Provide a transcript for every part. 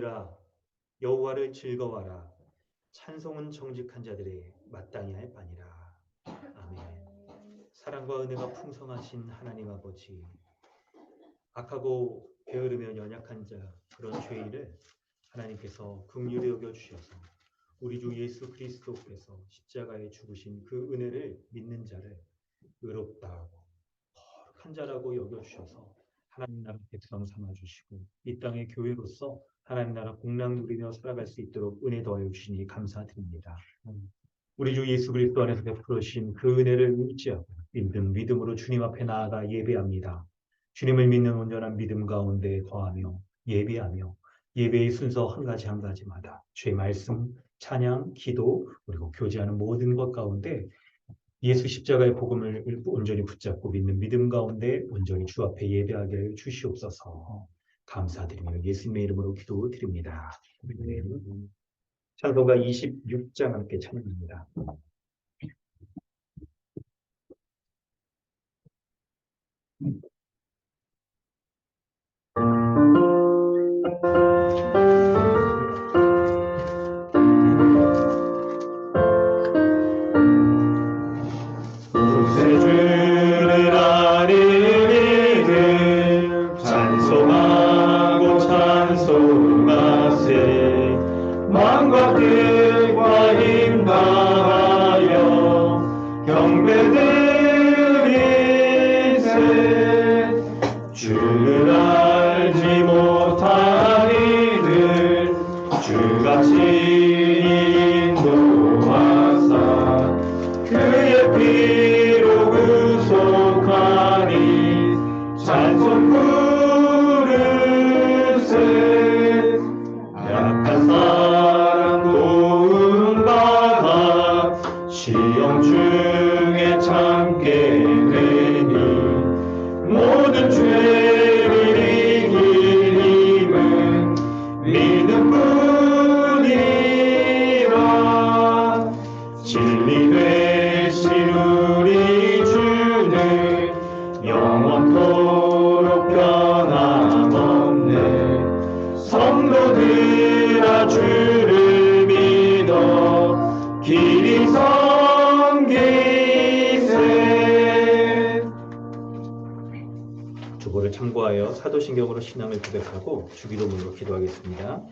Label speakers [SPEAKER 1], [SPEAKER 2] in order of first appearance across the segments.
[SPEAKER 1] 너희들아 여호와를 즐거워하라. 찬송은 정직한 자들의 마땅히 할 바니라. 아멘. 사랑과 은혜가 풍성하신 하나님 아버지, 악하고 게으르며 연약한 자, 그런 죄인을 하나님께서 긍휼히 여겨 주셔서 우리 주 예수 그리스도께서 십자가에 죽으신 그 은혜를 믿는 자를 의롭다 거룩한 자라고 여겨 주셔서 하나님 나라 백성 삼아 주시고 이 땅의 교회로서 하나님 나라 복락 누리며 살아갈 수 있도록 은혜 더해 주시니 감사드립니다. 우리 주 예수 그리스도 안에서 베풀어 주신 그 은혜를 의지하고 믿음으로 주님 앞에 나아가 예배합니다. 주님을 믿는 온전한 믿음 가운데 거하며 예배하며 예배의 순서 한 가지마다 주의 말씀, 찬양, 기도 그리고 교제하는 모든 것 가운데 예수 십자가의 복음을 온전히 붙잡고 믿는 믿음 가운데 온전히 주 앞에 예배하게 주시옵소서. 감사드리며 예수님의 이름으로 기도드립니다. 찬송가 26장 함께 찬양합니다.
[SPEAKER 2] 구세주를 아리를 찬송하고 찬송하세. 만과 뜻과 힘 다하여 경배드리세. 주를 알지 못한 이들 주같이 인도하사 그의 피로 구속하니 찬송 부르세. 약한 사람 도움받아 시험 중에 참게 되니 모든 죄를 이길 힘은 믿음뿐이라. 진리 되신 우리 주는 영원토록 변함없네. 성도들아 주를 믿어 길이 섬기세.
[SPEAKER 1] 주보를 참고하여 사도신경으로 신앙을 고백하고 주기도문으로 기도하겠습니다.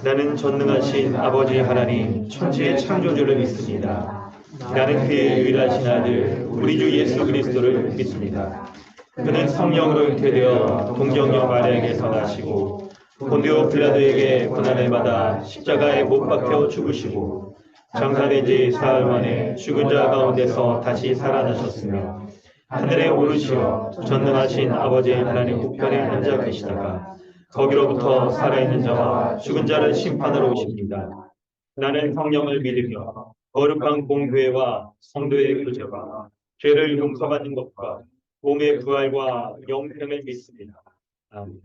[SPEAKER 1] 나는 전능하신 아버지 하나님 천지의 창조주를 믿습니다. 나는 그의 유일하신 아들 우리 주 예수 그리스도를 믿습니다. 그는 성령으로 잉태되어 동정녀 마리아에게서 나시고 본디오 빌라도에게 고난을 받아 십자가에 못 박혀 죽으시고 장사된 지 사흘 만에 죽은 자 가운데서 다시 살아나셨으며 하늘에 오르시어 전능하신 아버지 하나님 우편에 앉아 계시다가 거기로부터 살아있는 자와 죽은 자를 심판하러 오십니다. 나는 성령을 믿으며 거룩한 공교회와 성도의 교제와 죄를 용서받는 것과 몸의 부활과 영생을 믿습니다. 아멘.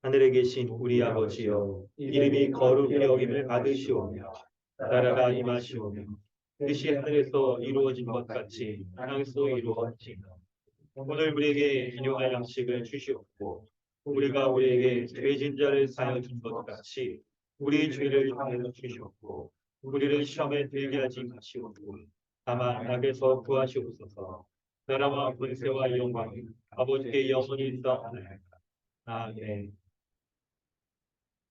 [SPEAKER 1] 하늘에 계신 우리 아버지여, 이름이 거룩히 여김을 받으시오며 나라가 임하시오며 뜻이 하늘에서 이루어진 것 같이 땅에서 이루어지며 오늘 우리에게 일용할 양식을 주시옵고 우리가 우리에게 죄진 자를 사하여 준 것 같이 우리 죄를 사하여 주시옵고 우리를 시험에 들게 하지 마시옵고 다만 악에서 구하시옵소서. 나라와 권세와 영광이 아버지께 영원히 있사옵나이다. 아멘.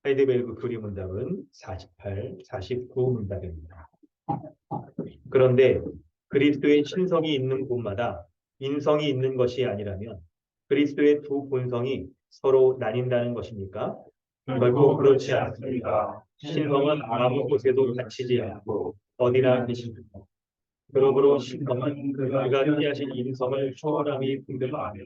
[SPEAKER 1] 하이데베르그 교리 문답은 48, 49 문답입니다. 그런데 그리스도의 신성이 있는 곳마다 인성이 있는 것이 아니라면 그리스도의 두 본성이 서로 나뉜다는 것입니까? 결국 그렇지 않습니다. 신성은 아무 곳에도 갇히지 않고 어디나 계십니다. 그러므로 신성은 그가 취하신 인성을 초월함이 분명하며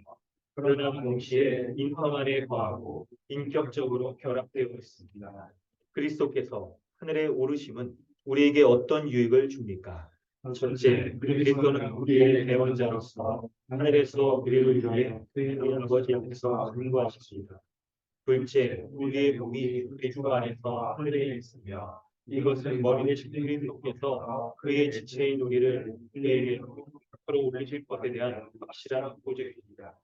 [SPEAKER 1] 그러나 동시에 인성 안에 거하고 인격적으로 결합되어 있습니다. 그리스도께서 하늘에 오르심은 우리에게 어떤 유익을 줍니까? 첫째, 그리스도는 우리의 대원자로서 하늘에서 우리를 위해 그의 아버지 앞에서 간구하셨습니다. 둘째, 우리의 몸이 그리스도 안에서 하늘에 있으며 이것은 머리 대신 그리스도께서 그의 지체인 우리를 그에게 앞으로 올리실 것에 대한 확실한 보증입니다.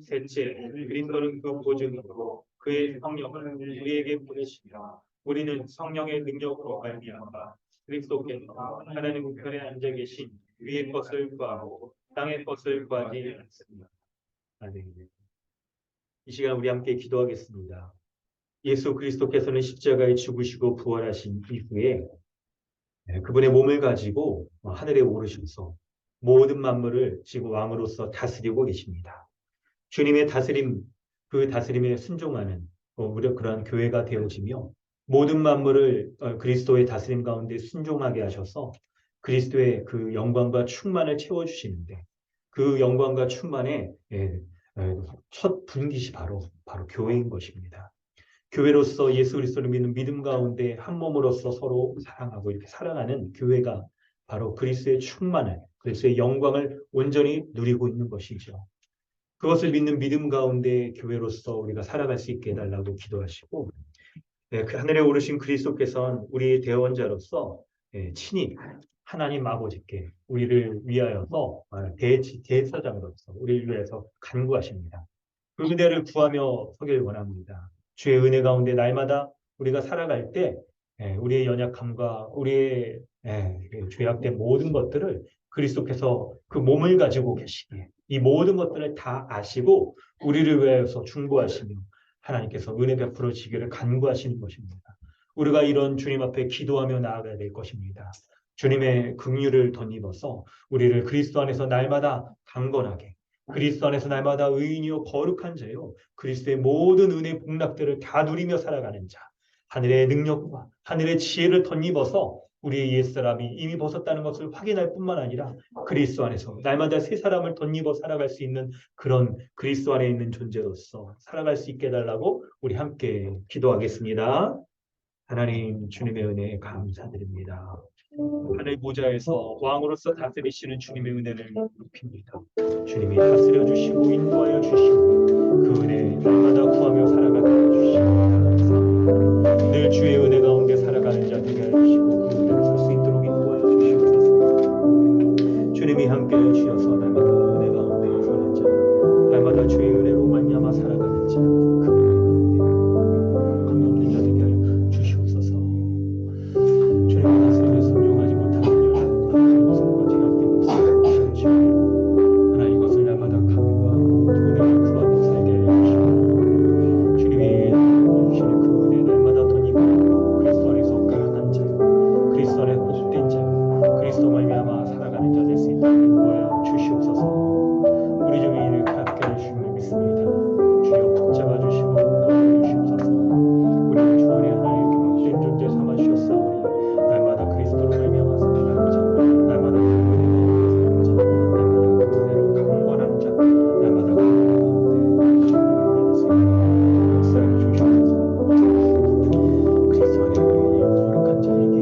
[SPEAKER 1] 셋째, 그리스도는 그 보증으로 그의 성령을 우리에게 보내시며 우리는 성령의 능력으로 말미암아 그리스도께서 하나님 우편에 앉아 계신 위의 것을 구하고 땅의 것을 구하지 않습니다. 아멘. 이 시간 우리 함께 기도하겠습니다. 예수 그리스도께서는 십자가에 죽으시고 부활하신 이후에 그분의 몸을 가지고 하늘에 오르셔서 모든 만물을 지금 왕으로서 다스리고 계십니다. 주님의 다스림, 그 다스림에 순종하는 우리 그러한 교회가 되어지며 모든 만물을 그리스도의 다스림 가운데 순종하게 하셔서 그리스도의 그 영광과 충만을 채워주시는데 그 영광과 충만의 첫 분깃이 바로 교회인 것입니다. 교회로서 예수 그리스도를 믿는 믿음 가운데 한 몸으로서 서로 사랑하고 이렇게 살아가는 교회가 바로 그리스도의 충만을, 그리스도의 영광을 온전히 누리고 있는 것이죠. 그것을 믿는 믿음 가운데 교회로서 우리가 살아갈 수 있게 해달라고 기도하시고, 그 하늘에 오르신 그리스도께서는 우리의 대원자로서 친히 하나님 아버지께 우리를 위하여서 대사장으로서 우리를 위해서 간구하십니다. 그 은혜를 구하며 서길 원합니다. 주의 은혜 가운데 날마다 우리가 살아갈 때 우리의 연약함과 우리의 죄악된 모든 것들을 그리스도께서 그 몸을 가지고 계시기에 이 모든 것들을 다 아시고 우리를 위하여서 중보하시며 하나님께서 은혜 베풀어 지기를 간구하시는 것입니다. 우리가 이런 주님 앞에 기도하며 나아가야 될 것입니다. 주님의 긍휼을 덧입어서 우리를 그리스도 안에서 날마다 강건하게 그리스도 안에서 날마다 의인이요 거룩한 자요 그리스도의 모든 은혜 복락들을 다 누리며 살아가는 자 하늘의 능력과 하늘의 지혜를 덧입어서 우리의 옛사람이 이미 벗었다는 것을 확인할 뿐만 아니라 그리스도 안에서 날마다 새 사람을 덧입어 살아갈 수 있는 그런 그리스도 안에 있는 존재로서 살아갈 수 있게 해달라고 우리 함께 기도하겠습니다. 하나님 주님의 은혜에 감사드립니다. 하늘 보좌에서 왕으로서 다스리시는 주님의 은혜를 높입니다. 주님이 다스려 주시고 인도하여 주시고 그 은혜 날마다 구하며 살아가게 해주시옵니다. 늘 주의 은혜 가운데 살아가는 자 되게 해주시고 그 은혜를 살 수 있도록 인도하여 주시옵소서. 주님이 함께해 주셔서 날마다 은혜 가운데 사는 자 날마다 주의 은혜로 말미암아 살아가는 자그 감없는 자 되게 하여 주시옵소서. 주님의 다스림에 순종하지 못하는 악한 모습과 죄악된 모습을 가르치고 하나님 것을 날마다 간구하고 은혜를 구하며 살게 하여 주시고 주님이 주시는 그 은혜 날마다 덧입어 그리스도 안에서 강한 자요 그리스도 안에 복된 자요 그리스도 말미암아 살아가는 자 될 수 있도록 인도하여 주시옵소서. 우리 중에 이렇게 함께 해주심을 믿습니다. 주여 붙잡아 주시고 인도하여 주시옵소서. 우리를 주 안에 하나님께 복된 존재 삼아 주셨사오니 날마다 그리스도로 말미암아 살아가는 자, 날마다 그 은혜 가운데 사는 자, 날마다 그 은혜로 강건한 자, 날마다 그 은혜 가운데 주님을 만날 수 있는 역사해 주시옵소서. 그리스도 안에 우리 거룩한 자에게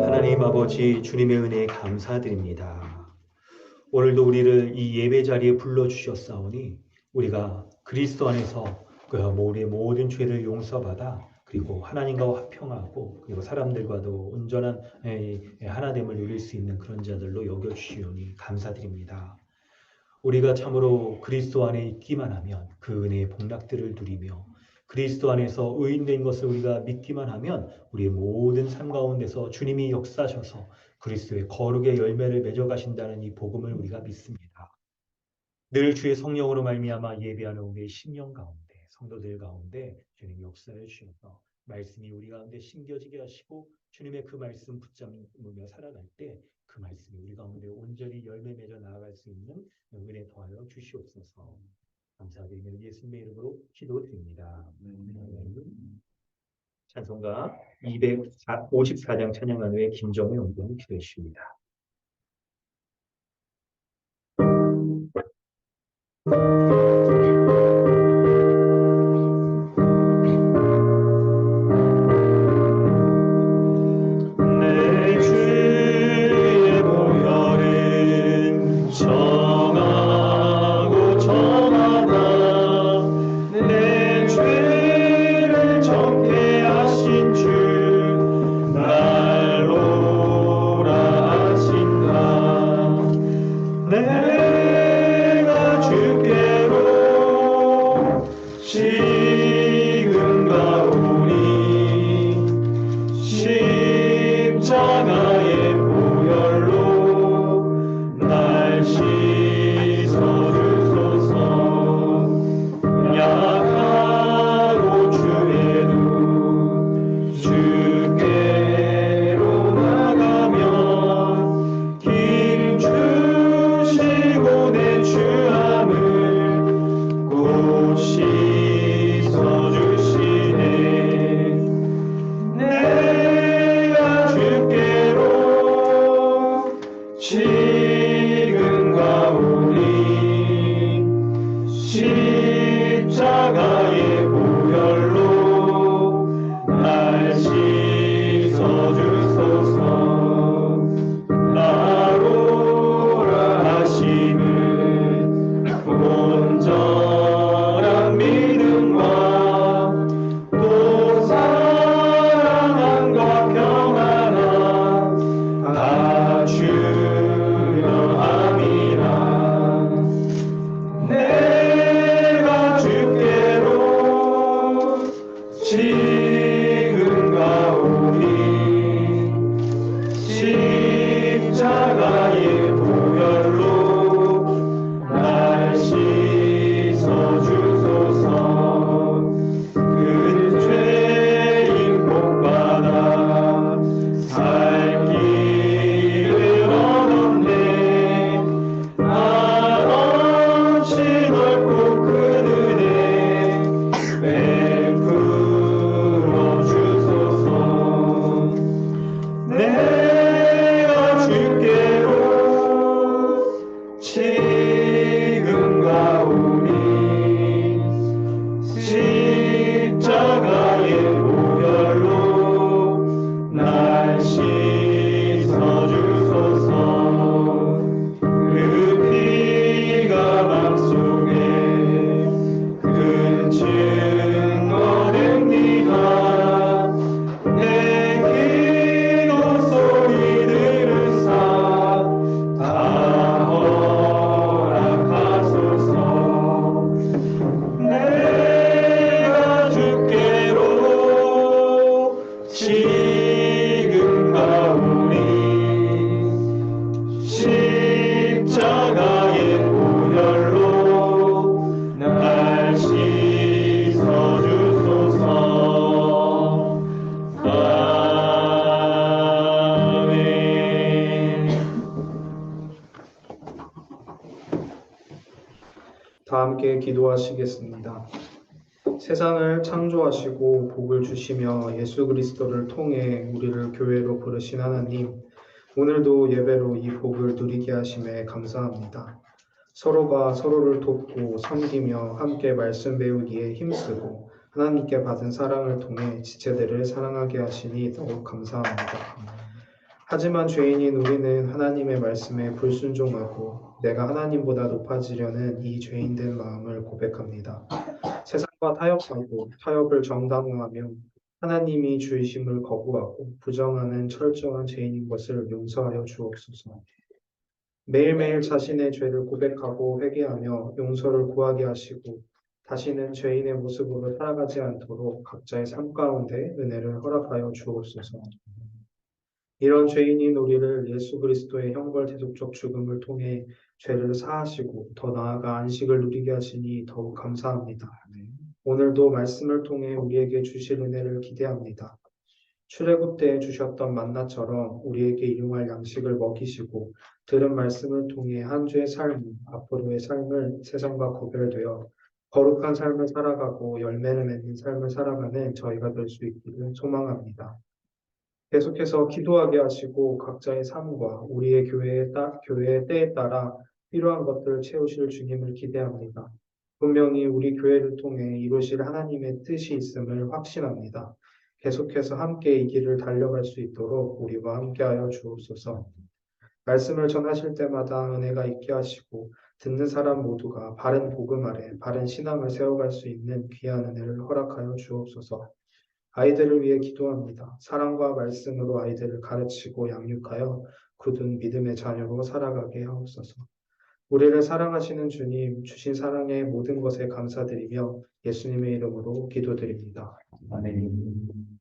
[SPEAKER 1] 하나님 아버지 주님의 은혜에 감사드립니다. 오늘도 우리를 이 예배 자리에 불러주셨사오니 우리가 그리스도 안에서 우리의 모든 죄를 용서받아 그리고 하나님과 화평하고 그리고 사람들과도 온전한 하나됨을 누릴 수 있는 그런 자들로 여겨주시오니 감사드립니다. 우리가 참으로 그리스도 안에 있기만 하면 그 은혜의 복락들을 누리며 그리스도 안에서 의인된 것을 우리가 믿기만 하면 우리의 모든 삶 가운데서 주님이 역사하셔서 그리스도의 거룩의 열매를 맺어가신다는 이 복음을 우리가 믿습니다. 늘 주의 성령으로 말미암아 예배하는 우리의 심령 가운데 성도들 가운데 주님 역사해 주셔서 말씀이 우리 가운데 심겨지게 하시고 주님의 그 말씀 붙잡으며 살아갈 때 그 말씀이 우리 가운데 온전히 열매 맺어 나아갈 수 있는 은혜 더하여 주시옵소서. 감사드리며 예수님의 이름으로 기도드립니다. 아멘. 찬송가 254장 찬양한 후에 김정우 연구원 기도해 주십니다.
[SPEAKER 2] 내 주의 보혈은 정하고 정하다 내 죄를 정케 하신 주 날 오라 하신다 내가 주께로 지금 가오니 십자가의 보혈로 날 씻어주소서 약하고 주에도 주께로 나가면 힘 주시고 내 주함을 곧 씻어주시네 내가 주께로 지금 가오니 십자가의 보혈로 날 씻어주소서 나로라 하심은 온전한 믿음과 또 사랑함과 평안함 다 주려 함이라 내가 주께로 지금 가오니 십자가의 보혈로 날 씻어주소서 그 죄인 복받아 살 길을 얻었네 한없이 넓고 큰 은혜 베풀어 주소서 내가 주께로 지금 가오니 십자가의 보혈로 날 씻어주소서 그 피가 맘속에 큰 증거 됩니다 내 기도 소리 들으사 다 허락하소서 내가 주께로 지금 가오니 십자가의 보혈로 날 씻어주소서 아멘.
[SPEAKER 3] 다 함께 기도하시겠습니다. 세상을 창조하시고 복을 주시며 예수 그리스도를 통해 우리를 교회로 부르신 하나님, 오늘도 예배로 이 복을 누리게 하심에 감사합니다. 서로가 서로를 돕고 섬기며 함께 말씀 배우기에 힘쓰고 하나님께 받은 사랑을 통해 지체들을 사랑하게 하시니 더욱 감사합니다. 하지만 죄인인 우리는 하나님의 말씀에 불순종하고 내가 하나님보다 높아지려는 이 죄인된 마음을 고백합니다. 세상과 타협하고 타협을 정당화하며 하나님이 주이심을 거부하고 부정하는 철저한 죄인인 것을 용서하여 주옵소서. 매일매일 자신의 죄를 고백하고 회개하며 용서를 구하게 하시고 다시는 죄인의 모습으로 살아가지 않도록 각자의 삶 가운데 은혜를 허락하여 주옵소서. 이런 죄인인 우리를 예수 그리스도의 형벌대속적 죽음을 통해 죄를 사하시고 더 나아가 안식을 누리게 하시니 더욱 감사합니다. 오늘도 말씀을 통해 우리에게 주실 은혜를 기대합니다. 출애굽 때 주셨던 만나처럼 우리에게 일용할 양식을 먹이시고 들은 말씀을 통해 한 주의 삶, 앞으로의 삶을 세상과 구별되어 거룩한 삶을 살아가고 열매를 맺는 삶을 살아가는 저희가 될 수 있기를 소망합니다. 계속해서 기도하게 하시고 각자의 삶과 우리의 교회의 때에 따라 필요한 것들을 채우실 주님을 기대합니다. 분명히 우리 교회를 통해 이루실 하나님의 뜻이 있음을 확신합니다. 계속해서 함께 이 길을 달려갈 수 있도록 우리와 함께하여 주옵소서. 말씀을 전하실 때마다 은혜가 있게 하시고 듣는 사람 모두가 바른 복음 아래 바른 신앙을 세워갈 수 있는 귀한 은혜를 허락하여 주옵소서. 아이들을 위해 기도합니다. 사랑과 말씀으로 아이들을 가르치고 양육하여 굳은 믿음의 자녀로 살아가게 하옵소서. 우리를 사랑하시는 주님, 주신 사랑의 모든 것에 감사드리며 예수님의 이름으로 기도드립니다.
[SPEAKER 1] 아멘.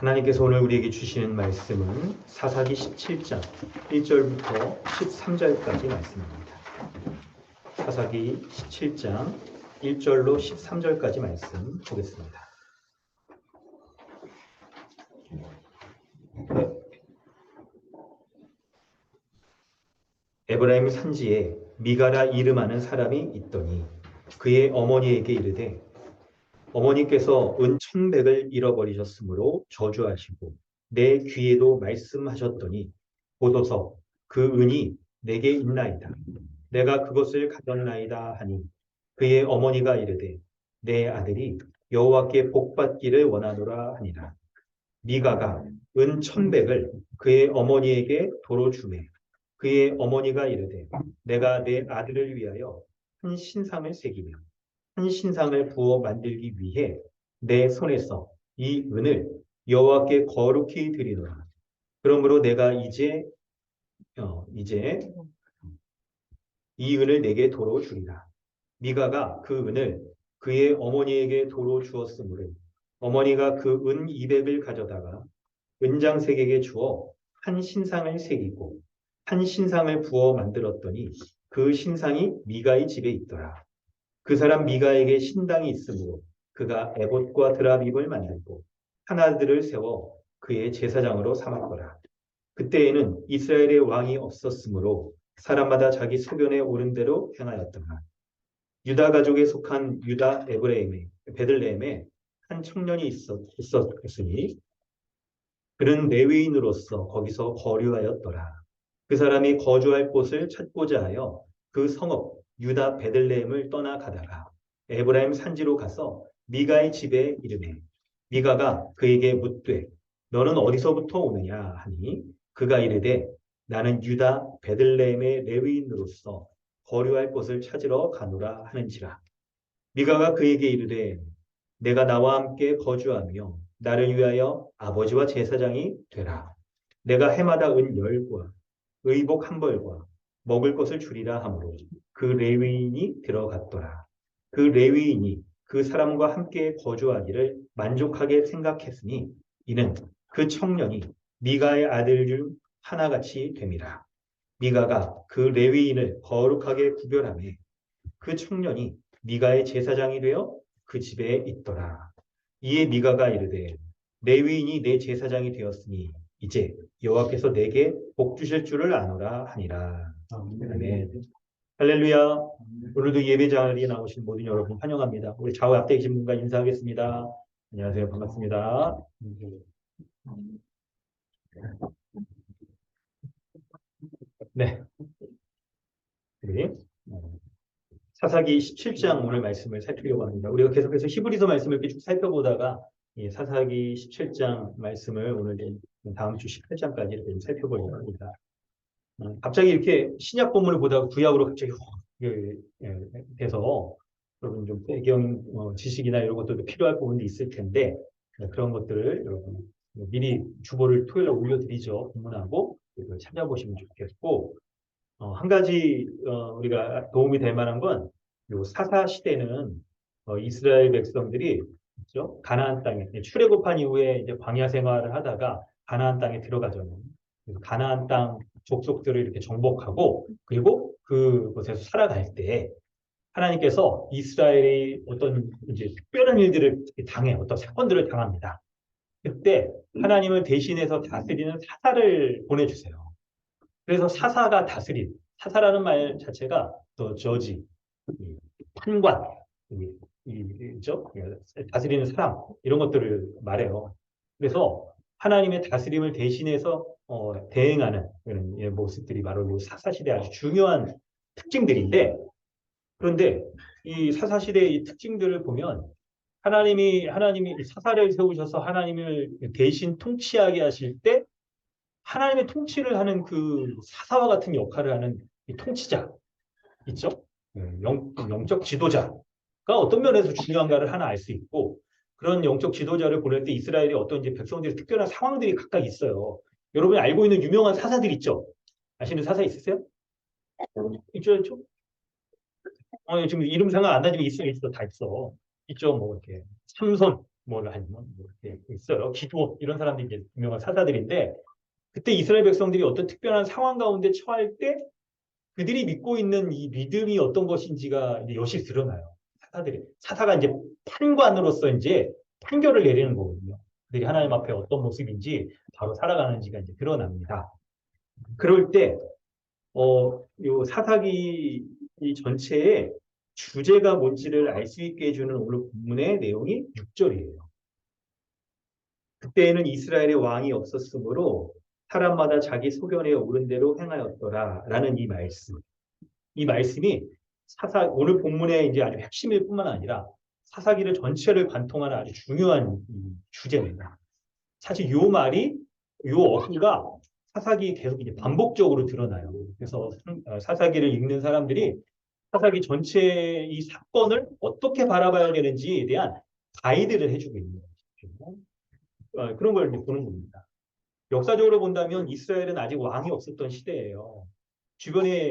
[SPEAKER 1] 하나님께서 오늘 우리에게 주시는 말씀은 사사기 17장 1절부터 13절까지 말씀입니다. 사사기 17장 1절로 13절까지 말씀 보겠습니다. 에브라임 산지에 미가라 이름하는 사람이 있더니 그의 어머니에게 이르되 어머니께서 은 1,100을 잃어버리셨으므로 저주하시고 내 귀에도 말씀하셨더니 보소서 그 은이 내게 있나이다. 내가 그것을 가졌나이다 하니 그의 어머니가 이르되 내 아들이 여호와께 복받기를 원하노라 하니라. 미가가 은 1,100을 그의 어머니에게 도로 주매 그의 어머니가 이르되 내가 내 아들을 위하여 한 신상을 새기며 한 신상을 부어 만들기 위해 내 손에서 이 은을 여호와께 거룩히 드리노라. 그러므로 내가 이제 이 은을 내게 도로 주리라. 미가가 그 은을 그의 어머니에게 도로 주었으므로 어머니가 그 은 200을 가져다가 은장색에게 주어 한 신상을 새기고 한 신상을 부어 만들었더니 그 신상이 미가의 집에 있더라. 그 사람 미가에게 신당이 있으므로 그가 에봇과 드라빔을 만들고 하나들을 세워 그의 제사장으로 삼았더라. 그때에는 이스라엘의 왕이 없었으므로 사람마다 자기 소견에 오른 대로 행하였더라. 유다 가족에 속한 유다 베들레헴에 한 청년이 있었으니 그는 레위인으로서 거기서 거류하였더라. 그 사람이 거주할 곳을 찾고자 하여 그 성읍 유다 베들레헴을 떠나가다가 에브라임 산지로 가서 미가의 집에 이르매 미가가 그에게 묻되 너는 어디서부터 오느냐 하니 그가 이르되 나는 유다 베들레헴의 레위인으로서 거류할 곳을 찾으러 가노라 하는지라. 미가가 그에게 이르되 내가 나와 함께 거주하며 나를 위하여 아버지와 제사장이 되라. 내가 해마다 은 10과 의복 한 벌과 먹을 것을 주리라 하므로 그 레위인이 들어갔더라. 그 레위인이 그 사람과 함께 거주하기를 만족하게 생각했으니 이는 그 청년이 미가의 아들 중 하나같이 됨이라. 미가가 그 레위인을 거룩하게 구별하며 그 청년이 미가의 제사장이 되어 그 집에 있더라. 이에 미가가 이르되 레위인이 내 제사장이 되었으니 이제 여호와께서 내게 복 주실 줄을 아노라 하니라. 아멘. 할렐루야. 오늘도 예배 자리에 나오신 모든 여러분 환영합니다. 우리 좌우 앞에 계신 분과 인사하겠습니다. 안녕하세요. 반갑습니다. 네. 우리 사사기 17장 오늘 말씀을 살피려고 합니다. 우리가 계속해서 히브리서 말씀을 이렇게 쭉 살펴보다가 사사기 17장 말씀을 오늘 다음 주 18장까지 이렇게 살펴보려고 합니다. 갑자기 이렇게 신약 본문을 보다가 구약으로 갑자기 돼서 여러분 좀 배경 지식이나 이런 것들도 필요할 부분이 있을 텐데 그런 것들을 여러분 미리 주보를 토요일에 올려드리죠. 본문하고 이걸 찾아보시면 좋겠고 한 가지 우리가 도움이 될 만한 건 요 사사 시대는 이스라엘 백성들이 그렇죠? 가나안 땅에 출애굽한 이후에 이제 광야 생활을 하다가 가나안 땅에 들어가잖아요. 그래서 가나안 땅 족속들을 이렇게 정복하고 그리고 그곳에서 살아갈 때 하나님께서 이스라엘이 어떤 이제 특별한 일들을 당해 어떤 사건들을 당합니다. 그때 하나님을 대신해서 다스리는 사사를 보내주세요. 그래서 사사가 다스린 사사라는 말 자체가 더 저지 판관 이죠 다스리는 사람 이런 것들을 말해요. 그래서 하나님의 다스림을 대신해서 대행하는 그런 모습들이 바로 사사 시대 아주 중요한 특징들인데 그런데 이 사사 시대의 이 특징들을 보면 하나님이 사사를 세우셔서 하나님을 대신 통치하게 하실 때 하나님의 통치를 하는 그 사사와 같은 역할을 하는 이 통치자 있죠? 영적 지도자가 어떤 면에서 중요한가를 하나 알 수 있고 그런 영적 지도자를 보낼 때 이스라엘의 어떤 이제 백성들의 특별한 상황들이 각각 있어요. 여러분이 알고 있는 유명한 사사들 있죠? 아시는 사사 있으세요? 있죠? 지금 이름 생각 안 나지만 있어 다 있어. 있죠 뭐 이렇게 삼손 뭐를 아니면 뭐 이렇게 있어요. 기드온 이런 사람들이 이제 유명한 사사들인데 그때 이스라엘 백성들이 어떤 특별한 상황 가운데 처할 때 그들이 믿고 있는 이 믿음이 어떤 것인지가 이제 여실히 드러나요. 사사가 이제 판관으로서 이제 판결을 내리는 거거든요. 그들이 하나님 앞에 어떤 모습인지 바로 살아가는지가 이제 드러납니다. 그럴 때, 요 사사기 이 전체의 주제가 뭔지를 알 수 있게 해주는 오늘 본문의 내용이 6절이에요. 그때에는 이스라엘의 왕이 없었으므로 사람마다 자기 소견에 오른 대로 행하였더라 라는 이 말씀. 이 말씀이 오늘 본문의 이제 아주 핵심일 뿐만 아니라 사사기를 전체를 관통하는 아주 중요한 주제입니다. 사실 요 말이, 요 어휘가 사사기 계속 이제 반복적으로 드러나요. 그래서 사사기를 읽는 사람들이 사사기 전체의 이 사건을 어떻게 바라봐야 되는지에 대한 가이드를 해주고 있는 거죠. 그런 걸 보는 겁니다. 역사적으로 본다면 이스라엘은 아직 왕이 없었던 시대예요.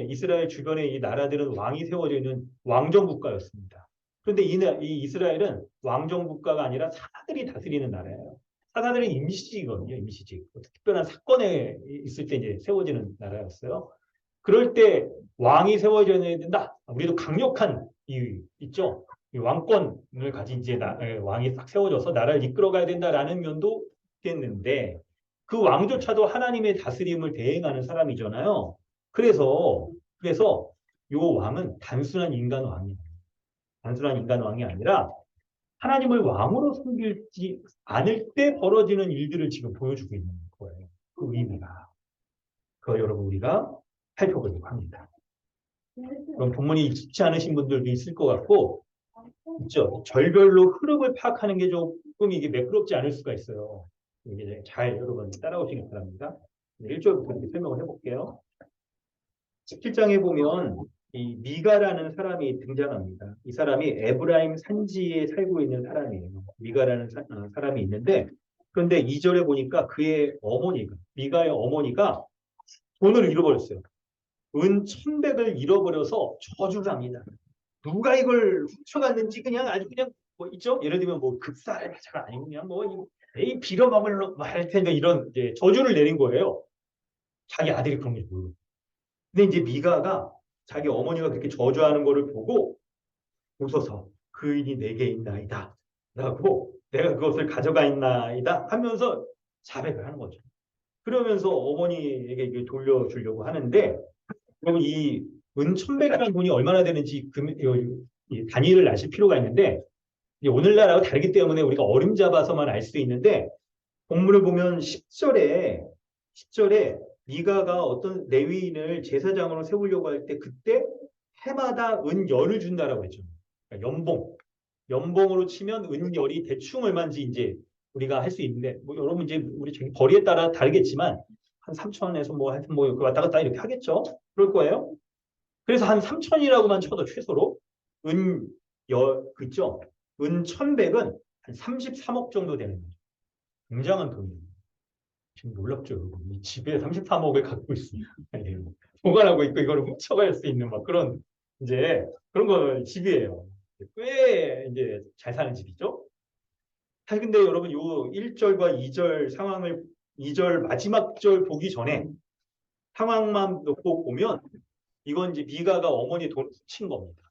[SPEAKER 1] 이스라엘 주변에 이 나라들은 왕이 세워져 있는 왕정 국가였습니다. 그런데 이 이스라엘은 왕정 국가가 아니라 사사들이 다스리는 나라예요. 사사들은 임시직이거든요, 임시직. 특별한 사건에 있을 때 이제 세워지는 나라였어요. 그럴 때 왕이 세워져야 된다. 우리도 강력한 있죠. 이 왕권을 가진 이제 왕이 딱 세워져서 나라를 이끌어가야 된다라는 면도 있겠는데 그 왕조차도 하나님의 다스림을 대행하는 사람이잖아요. 그래서 요 왕은 단순한 인간 왕이 아니라 하나님을 왕으로 섬기지 않을 때 벌어지는 일들을 지금 보여주고 있는 거예요. 그 의미가. 그거 여러분 우리가 살펴보려고 합니다. 그럼 본문이 익숙치 않으신 분들도 있을 것 같고, 있죠? 절별로 흐름을 파악하는 게 조금 이게 매끄럽지 않을 수가 있어요. 이게 잘 여러분 따라오시기 바랍니다. 1절부터 이렇게 설명을 해볼게요. 17장에 보면 이 미가라는 사람이 등장합니다. 이 사람이 에브라임 산지에 살고 있는 사람이에요. 미가라는 사람이 있는데 그런데 2절에 보니까 미가의 어머니가 돈을 잃어버렸어요. 은 1,100을 잃어버려서 저주를 합니다. 누가 이걸 훔쳐갔는지 그냥 아주 그냥 뭐 있죠? 예를 들면 뭐 급사를 자가 아니고 그냥 에이 빌어먹을 할 텐데 이런 이제 저주를 내린 거예요. 자기 아들이 그런 게 모르고. 근데 이제 미가가 자기 어머니가 그렇게 저주하는 거를 보고 웃어서 그 일이 내게 있나이다 라고 내가 그것을 가져가 있나이다 하면서 자백을 하는 거죠. 그러면서 어머니에게 이걸 돌려주려고 하는데 그럼 이 은 1,100이라는 돈이 얼마나 되는지 단위를 아실 필요가 있는데 오늘날하고 다르기 때문에 우리가 어림잡아서만 알 수 있는데 본문을 보면 10절에 미가가 어떤 레위인을 제사장으로 세우려고 할 때 그때 해마다 은 10을 준다라고 했죠. 그러니까 연봉으로 치면 은 10이 대충 얼마인지 이제 우리가 할 수 있는데 뭐 여러분 이제 우리 벌이에 따라 다르겠지만 한 3,000에서 뭐 하여튼 뭐 왔다 갔다 이렇게 하겠죠. 그럴 거예요. 그래서 한 3천이라고만 쳐도 최소로 그죠? 은 1,100은 한 33억 정도 되는 거죠. 굉장한 돈이에요. 지금 놀랍죠, 여러분. 이 집에 33억을 갖고 있습니다. 보관하고 있고 이거를 훔쳐갈 수 있는 막 그런 이제 그런 거 집이에요. 꽤 이제 잘 사는 집이죠. 사실 근데 여러분 요 1절과 2절 상황을 2절 마지막 절 보기 전에 상황만 놓고 보면 이건 이제 미가가 어머니 돈을 훔친 겁니다.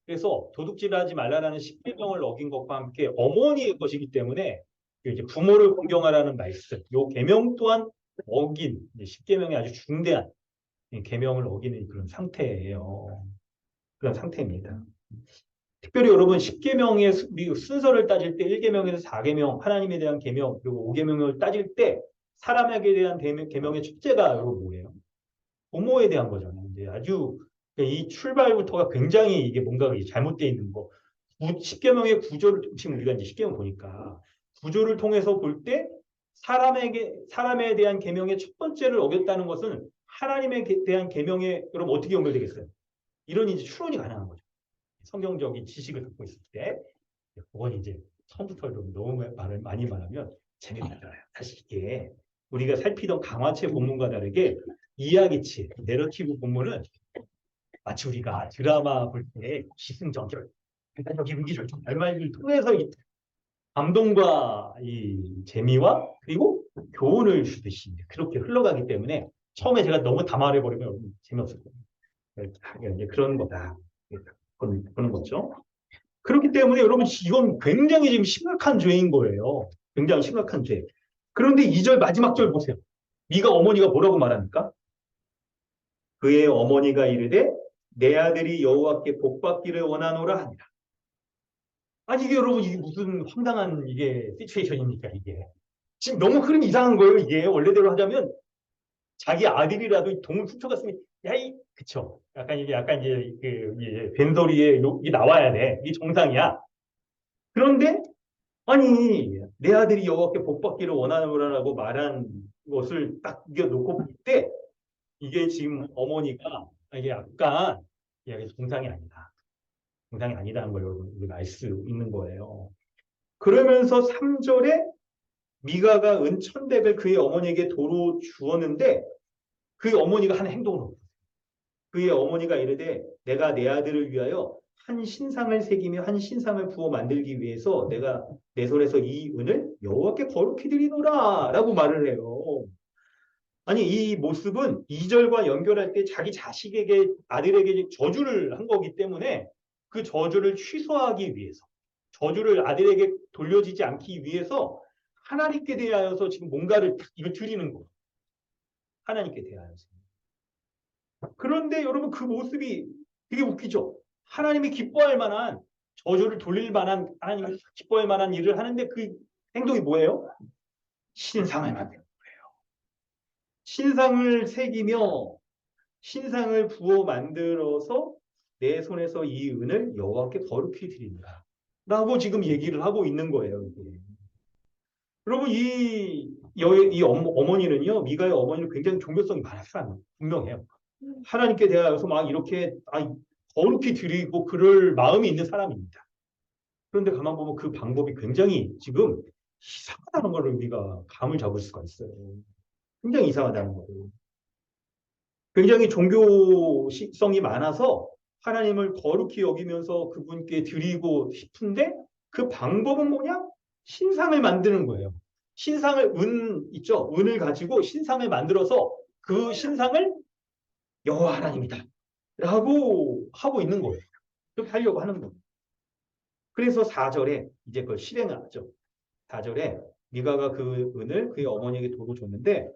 [SPEAKER 1] 그래서 도둑질하지 말라라는 십계명을 어긴 것과 함께 어머니의 것이기 때문에 이제 부모를 공경하라는 말씀, 요 계명 또한 어긴 십계명이 아주 중대한 계명을 어기는 그런 상태예요. 그런 상태입니다. 특별히 여러분 십계명의 순서를 따질 때 1계명에서 4계명 하나님에 대한 계명 그리고 5계명을 따질 때 사람에게 대한 계명의 첫째가 여러분 뭐예요? 부모에 대한 거잖아요. 이제 아주 이 출발부터가 굉장히 이게 뭔가 잘못되어 있는 거. 십계명의 구조를 지금 우리가 이제 십계명 보니까 구조를 통해서 볼 때 사람에 대한 계명의 첫 번째를 어겼다는 것은 하나님에 대한 계명에 여러분 어떻게 연결되겠어요? 이런 이제 추론이 가능한 거죠. 성경적인 지식을 갖고 있을 때 그건 이제 처음부터 너무 말을 많이 말하면 재미가 안 들어요. 사실 이게 우리가 살피던 강화체 본문과 다르게 이야기치, 내러티브 본문은 마치 우리가 드라마 볼 때 기승전결, 일단적인 위기절정, 결말을 통해서 이 감동과 이 재미와 그리고 교훈을 주듯이 그렇게 흘러가기 때문에 처음에 제가 너무 다 말해버리면 재미없을 거예요. 이제 그런 거다. 그런 거죠. 그렇기 때문에 여러분 이건 굉장히 지금 심각한 죄인 거예요. 굉장히 심각한 죄. 그런데 2절 마지막 절 보세요. 미가 어머니가 뭐라고 말합니까? 그의 어머니가 이르되 내 아들이 여호와께 복받기를 원하노라 하니라. 아니 이게 여러분 이게 무슨 황당한 이게 시츄에이션입니까 이게. 지금 너무 흐름이 이상한 거예요 이게. 원래대로 하자면 자기 아들이라도 돈을 훔쳐갔으면 야이 그쵸. 약간 이제 그 벤소리에 이게 나와야 돼. 이게 정상이야. 그런데 아니 내 아들이 여호와께 복받기를 원하노라라고 말한 것을 딱 이겨 놓고 볼 때 이게 지금 어머니가 이게 약간 이게 정상이 아니다. 정상이 아니다는 걸 여러분 우리가 알 수 있는 거예요. 그러면서 3절에 미가가 은 1,100을 그의 어머니에게 도로 주었는데 그의 어머니가 한 행동을 없어요. 그의 어머니가 이르되 내가 내 아들을 위하여 한 신상을 새기며 한 신상을 부어 만들기 위해서 내가 내 손에서 이 은을 여호와께 거룩히 드리노라 라고 말을 해요. 아니 이 모습은 2절과 연결할 때 자기 자식에게 아들에게 저주를 한 거기 때문에 그 저주를 취소하기 위해서 저주를 아들에게 돌려지지 않기 위해서 하나님께 대하여서 지금 뭔가를 이걸 드리는 거예요. 하나님께 대하여서. 그런데 여러분 그 모습이 되게 웃기죠. 하나님이 기뻐할 만한 저주를 돌릴 만한 하나님이 기뻐할 만한 일을 하는데 그 행동이 뭐예요? 신상을 만드는 거예요. 신상을 새기며 신상을 부어 만들어서 내 손에서 이 은을 여호와께 거룩히 드린다. 라고 지금 얘기를 하고 있는 거예요. 이게. 여러분 이 어머니는요. 미가의 어머니는 굉장히 종교성이 많은 사람이에요. 분명해요. 하나님께 대하여서 막 이렇게 거룩히 드리고 그럴 마음이 있는 사람입니다. 그런데 가만 보면 그 방법이 굉장히 지금 이상하다는 걸 우리가 감을 잡을 수가 있어요. 굉장히 이상하다는 거예요. 굉장히 종교성이 많아서 하나님을 거룩히 여기면서 그분께 드리고 싶은데 그 방법은 뭐냐? 신상을 만드는 거예요. 신상을 있죠? 은을 가지고 신상을 만들어서 그 신상을 여호와 하나님이다 라고 하고 있는 거예요. 그렇게 하려고 하는 거예요. 그래서 4절에 이제 그걸 실행을 하죠. 4절에 미가가 그 은을 그의 어머니에게 도로 줬는데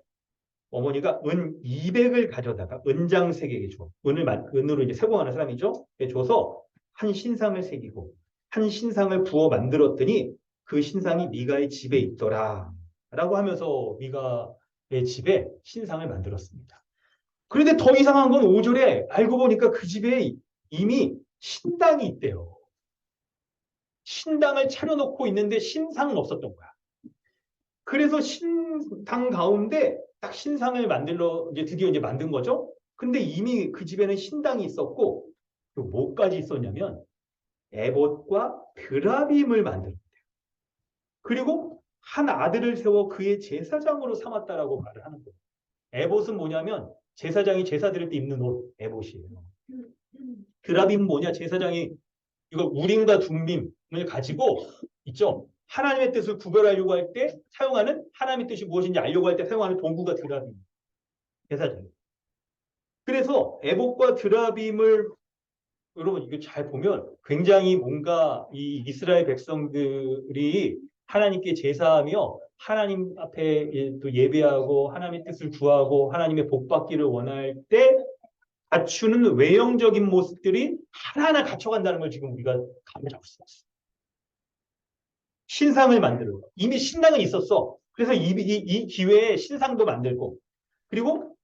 [SPEAKER 1] 어머니가 은 200을 가져다가 은장색에게 줘. 은으로 이제 세공하는 사람이죠. 줘서 한 신상을 새기고 한 신상을 부어 만들었더니 그 신상이 미가의 집에 있더라. 라고 하면서 미가의 집에 신상을 만들었습니다. 그런데 더 이상한 건 5절에 알고 보니까 그 집에 이미 신당이 있대요. 신당을 차려놓고 있는데 신상은 없었던 거야. 그래서 신당 가운데 딱 신상을 이제 드디어 이제 만든 거죠. 근데 이미 그 집에는 신당이 있었고 또 뭐까지 있었냐면 에봇과 드라빔을 만들었대요. 그리고 한 아들을 세워 그의 제사장으로 삼았다라고 말을 하는 거예요. 에봇은 뭐냐면 제사장이 제사 드릴 때 입는 옷, 에봇이에요. 드라빔은 뭐냐? 제사장이 이거 우림과 둠빔을 가지고 있죠. 하나님의 뜻을 구별하려고 할 때 사용하는 하나님의 뜻이 무엇인지 알려고 할 때 사용하는 도구가 드라빔. 제사장. 그래서 에봇과 드라빔을 여러분 이거 잘 보면 굉장히 뭔가 이 이스라엘 백성들이 하나님께 제사하며 하나님 앞에 또 예배하고 하나님의 뜻을 구하고 하나님의 복 받기를 원할 때 갖추는 외형적인 모습들이 하나하나 갖춰간다는 걸 지금 우리가 감을 잡을 수 있어. 신상을 만들고 이미 신당은 있었어. 그래서 이 기회에 신상도 만들고 그리고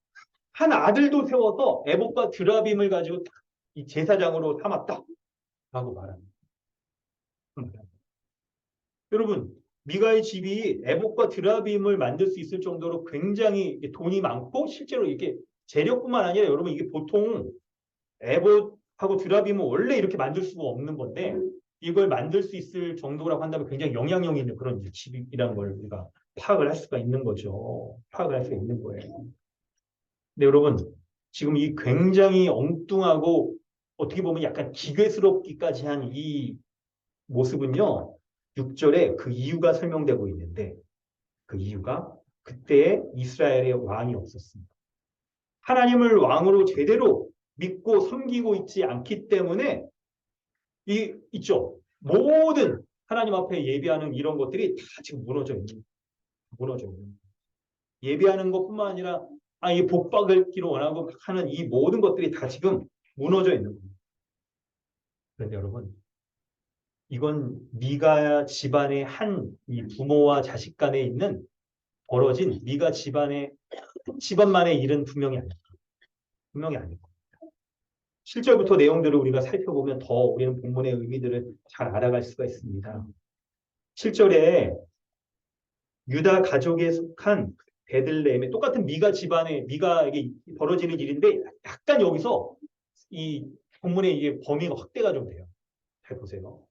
[SPEAKER 1] 한 아들도 세워서 에봇과 드라빔을 가지고 이 제사장으로 삼았다라고 말합니다. 여러분 미가의 집이 에봇과 드라빔을 만들 수 있을 정도로 굉장히 돈이 많고 실제로 이렇게 재력뿐만 아니라 여러분 이게 보통 에봇하고 드라빔은 원래 이렇게 만들 수가 없는 건데 이걸 만들 수 있을 정도라고 한다면 굉장히 영향력 있는 그런 집이라는 걸 우리가 파악을 할 수가 있는 거죠. 파악을 할 수가 있는 거예요. 근데 여러분 지금 이 굉장히 엉뚱하고 어떻게 보면 약간 기괴스럽기까지 한 이 모습은요. 6절에 그 이유가 설명되고 있는데 그 이유가 그때에 이스라엘의 왕이 없었습니다. 하나님을 왕으로 제대로 믿고 섬기고 있지 않기 때문에 있죠. 모든 하나님 앞에 예배하는 이런 것들이 다 지금 무너져 있는. 예배하는 것뿐만 아니라 이 복받기로 원하고 하는 이 모든 것들이 다 지금 무너져 있는 겁니다. 그런데 여러분, 이건 미가 집안의 한 이 부모와 자식 간에 있는 벌어진 미가 집안만의 일은 분명히 아니고 7절부터 내용들을 우리가 살펴보면 더 우리는 본문의 의미들을 잘 알아갈 수가 있습니다. 7절에 유다 가족에 속한 베들레헴의 똑같은 미가에게 벌어지는 일인데 약간 여기서 이 본문의 이게 범위가 확대가 좀 돼요. 잘 보세요.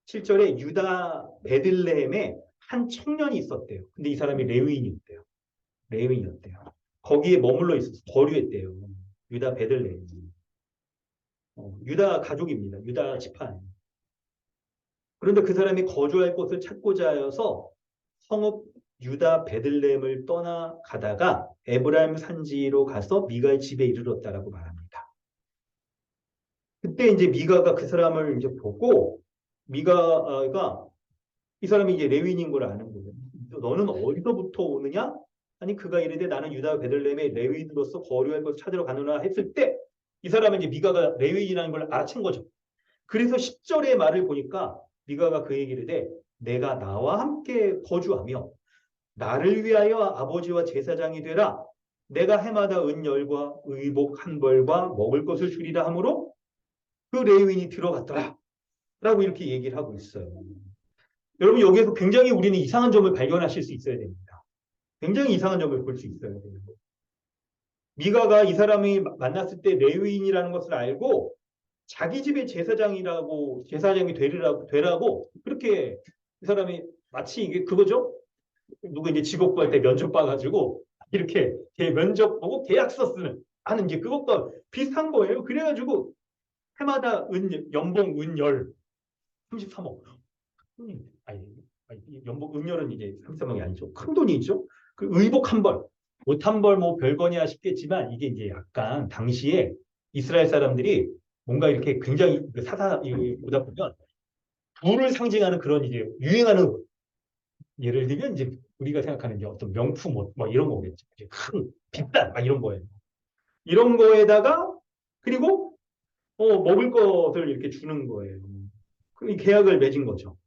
[SPEAKER 1] 7절에 유다 베들레헴에 한 청년이 있었대요. 근데 이 사람이 레위인이었대요. 거기에 머물러 있어서 거류했대요. 유다 베들레헴. 유다 가족입니다. 유다 지파. 그런데 그 사람이 거주할 곳을 찾고자 하여서 성읍 유다 베들레헴을 떠나가다가 에브라임 산지로 가서 미가의 집에 이르렀다라고 말합니다. 그때 이제 미가가 그 사람을 이제 보고 미가가 이 사람이 이제 레위인인 걸 아는 거예요. 너는 어디서부터 오느냐? 아니 그가 이르되 나는 유다 베들레헴의 레위인으로서 거류할 것을 찾으러 가느라 했을 때 이 사람은 이제 미가가 레위인이라는 걸 알아챈 거죠. 그래서 10절의 말을 보니까 미가가 그 얘기를 해 내가 나와 함께 거주하며 나를 위하여 아버지와 제사장이 되라. 내가 해마다 은열과 의복 한 벌과 먹을 것을 주리라 하므로 그 레위인이 들어갔더라. 라고 이렇게 얘기를 하고 있어요. 여러분 여기에서 굉장히 우리는 이상한 점을 발견하실 수 있어야 됩니다. 굉장히 이상한 점을 볼 수 있어야 돼요. 미가가 이 사람이 만났을 때 레위인이라는 것을 알고 자기 집의 제사장이 되라고 그렇게 이 사람이 마치 이게 그거죠. 누구 이제 직업 구할 때 면접 봐가지고 이렇게 면접 보고 계약서 쓰는 하는 이제 그것과 비슷한 거예요. 그래가지고 해마다 연봉 은열 33억. 연봉 은열은 이제 33억이 아니죠. 큰 돈이죠. 그 의복 한 벌, 옷 한 벌 뭐 별거냐 싶겠지만 이게 이제 약간 당시에 이스라엘 사람들이 뭔가 이렇게 굉장히 보다 보면 부를 상징하는 그런 이제 유행하는 예를 들면 이제 우리가 생각하는 이제 어떤 명품 옷 뭐 이런 거겠죠. 큰 비싼 막 이런 거예요. 이런 거에다가 그리고 먹을 것을 이렇게 주는 거예요. 그 계약을 맺은 거죠.